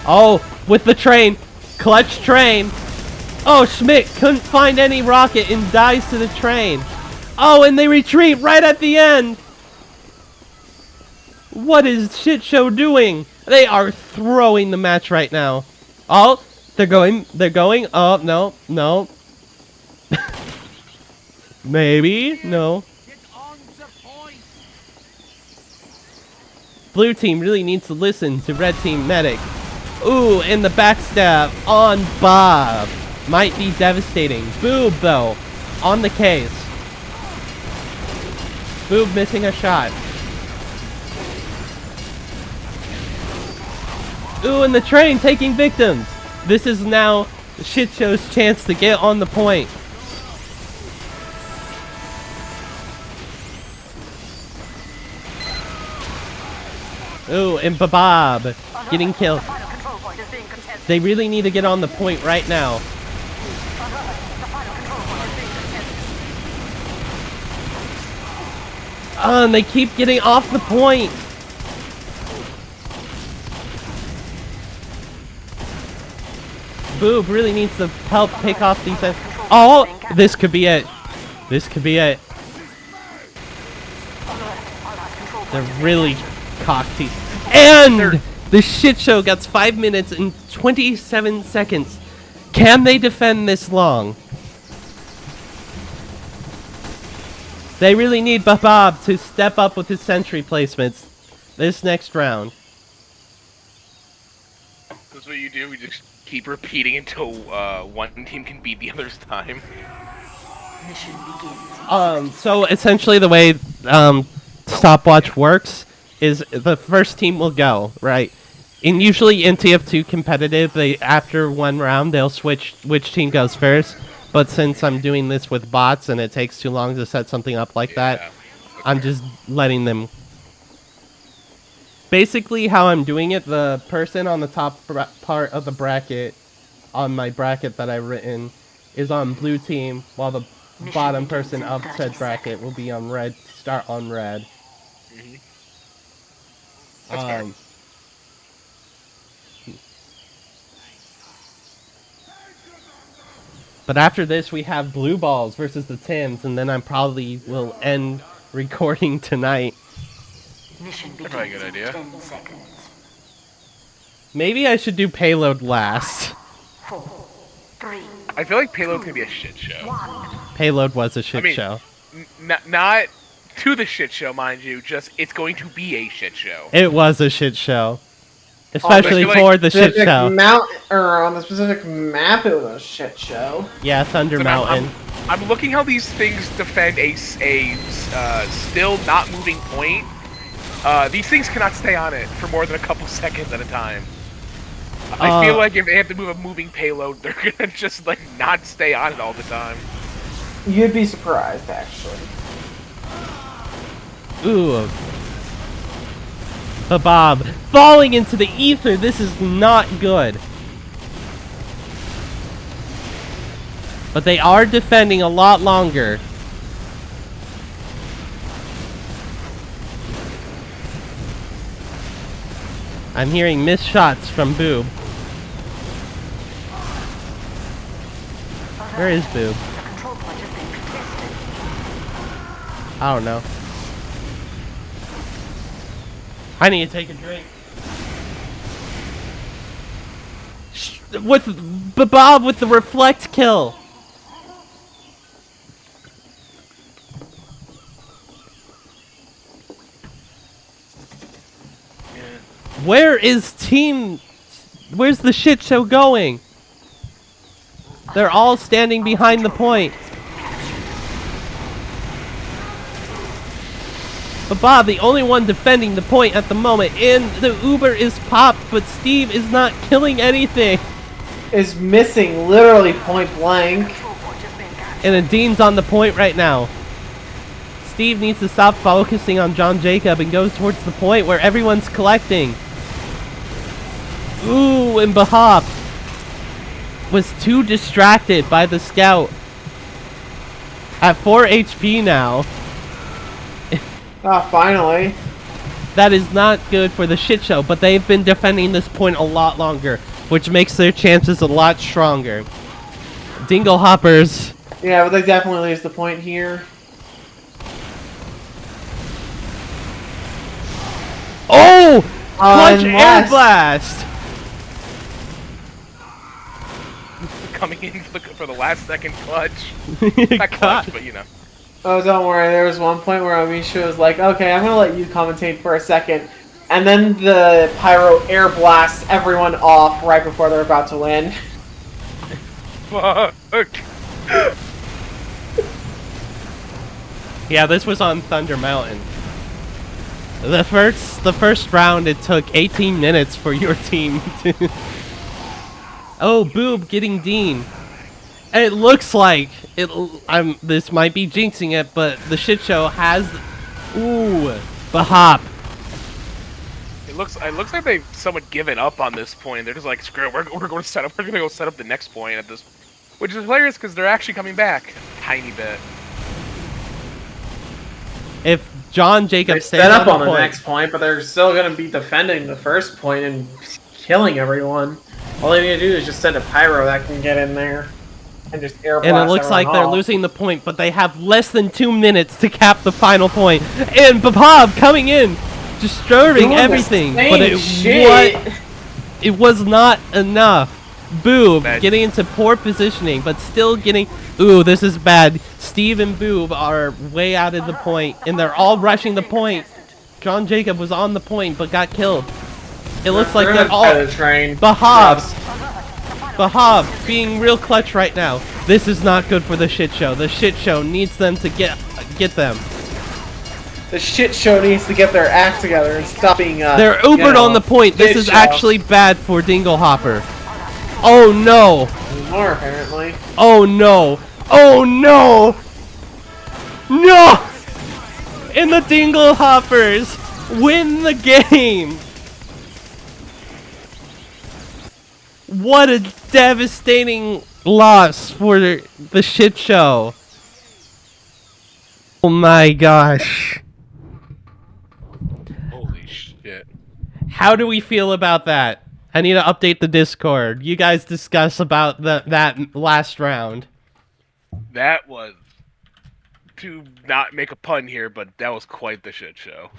Oh, with the train. Clutch train. Oh, Schmit couldn't find any rocket and dies to the train. Oh, and they retreat right at the end. What is shit show doing? They are throwing the match right now. Oh, they're going. Oh, no, no. Maybe, no. Blue team really needs to listen to red team medic. Ooh, and the backstab on Bobb might be devastating. Boob, though, on the case. Boob missing a shot. Ooh, and the train taking victims. This is now the shit show's chance to get on the point. Ooh, and Bbob getting killed. They really need to get on the point right now. And they keep getting off the point. Boob really needs to help pick off these. Oh, this could be it. This could be it. They're really cocked. And the shit show gets 5 minutes and 27 seconds. Can they defend this long? They really need Bbob to step up with his sentry placements this next round. That's what you do. We just keep repeating until one team can beat the other's time. Mission begins. So essentially the way stopwatch works is the first team will go, right? And usually in TF2 competitive, after one round they'll switch which team goes first. But since I'm doing this with bots and it takes too long to set something up like that, Okay. I'm just letting them. Basically, how I'm doing it, the person on the top part of the bracket, on my bracket that I've written, is on blue team, while the bottom person of said bracket will be on red. Start on red. That's fair. But after this, we have blue balls versus the Tims, and then I probably will end recording tonight. Mission begins probably a good idea. in 10 seconds. Maybe I should do payload last. 4, 3, I feel like Payload's gonna be a shit show. 1. Payload was a shit I mean, show. Not to the shit show, mind you. Just it's going to be a shit show. It was a shit show. Especially feel like for the shit Specific show. or on the specific map, it was a shit show. Yeah, Thunder So Mountain. I'm looking how these things defend a still not moving point. These things cannot stay on it for more than a couple seconds at a time. I feel like if they have to move a moving payload, they're gonna just like not stay on it all the time. You'd be surprised, actually. Ooh. Bbob falling into the ether. This is not good. But they are defending a lot longer. I'm hearing missed shots from Boob. Where is Boob? The control point has been contested. I don't know. I need to take a drink. With Bbob with the reflect kill. Where is team? Where's the shit show going? They're all standing behind the point. Bbob, the only one defending the point at the moment, and the Uber is popped, but Steve is not killing anything. Is missing literally point blank. And Adin's on the point right now. Steve needs to stop focusing on John Jacob and goes towards the point where everyone's collecting. Ooh, and Bbob was too distracted by the scout. At 4 HP now. Ah, finally. That is not good for the shit show, but they've been defending this point a lot longer, which makes their chances a lot stronger. Dinglehoppers. Yeah, but they definitely lose the point here. Oh! Clutch air Unless- blast! Coming in for the last second clutch. Not clutch, but you know. Oh, don't worry. There was one point where Omisha was like, okay, I'm going to let you commentate for a second. And then the Pyro air blasts everyone off right before they're about to win. Fuck. Yeah, this was on Thunder Mountain. The first round, it took 18 minutes for your team to... Oh, Boob getting Dean. And it looks like this might be jinxing it, but the shit show has. Ooh, Bbob. It looks like they've somewhat given up on this point. They're just like, screw it, we're going to set up. We're going to go set up the next point at this, which is hilarious because they're actually coming back a tiny bit. If John Jacob They stays set up on the the point, next point, but they're still going to be defending the first point and killing everyone. All they need to do is just send a Pyro that can get in there and just air blast And it looks like everyone they're off. losing the point, but they have less than 2 minutes to cap the final point. And Bbob coming in, disturbing Doing the everything, same but shit. it was not enough. Boob Bad. getting into poor positioning, but still getting... Ooh, this is bad. Steve and Boob are way out of the point, and they're all rushing the point. John Jacob was on the point, but got killed. It looks like they're all... Bbob being real clutch right now. This is not good for the shit show. The shit show needs them to get them. The shit show needs to get their act together and stop being They're ubered on the point. This is actually bad for Dinglehopper. Oh no! More apparently. Oh no! Oh no! No! And the Dinglehoppers win the game! What a devastating loss for the shit show. Oh my gosh. Holy shit. How do we feel about that? I need to update the Discord. You guys discuss about that last round. That was, to not make a pun here, but that was quite the shit show.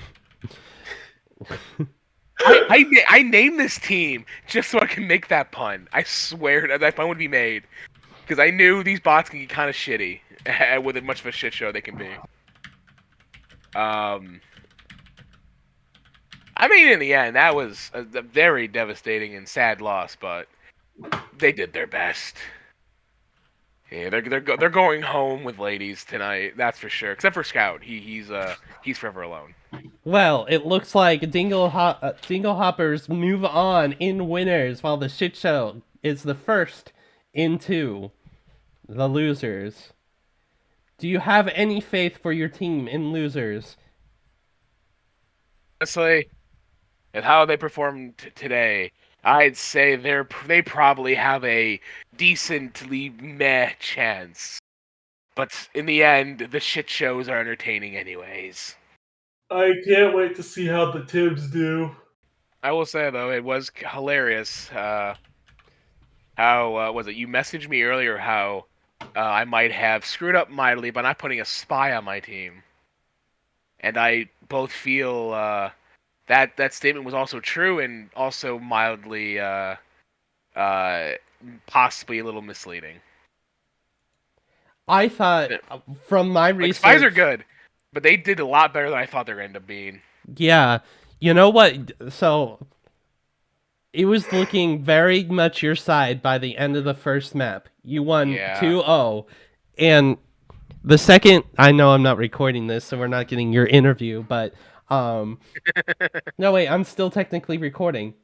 I named this team just so I can make that pun. I swear that pun would be made. Because I knew these bots can get kind of shitty with as much of a shit show they can be. I mean, in the end, that was a very devastating and sad loss, but they did their best. Yeah, they're going home with ladies tonight. That's for sure. Except for Scout, he's forever alone. Well, it looks like Dinglehoppers move on in winners, while the shit show is the first into the losers. Do you have any faith for your team in losers? Honestly, and how they performed today, I'd say they probably have a decently meh chance. But in the end, the shit shows are entertaining anyways. I can't wait to see how the Tibbs do. I will say, though, it was hilarious how, was it, you messaged me earlier how I might have screwed up mightily by not putting a spy on my team. And I both feel that statement was also true and also mildly, possibly a little misleading. I thought, from my Like, research... spies are good, but they did a lot better than I thought they were going to end up being. Yeah. You know what? So, it was looking very much your side by the end of the first map. You won 2-0. And the second... I know I'm not recording this, so we're not getting your interview, but... No, wait, I'm still technically recording.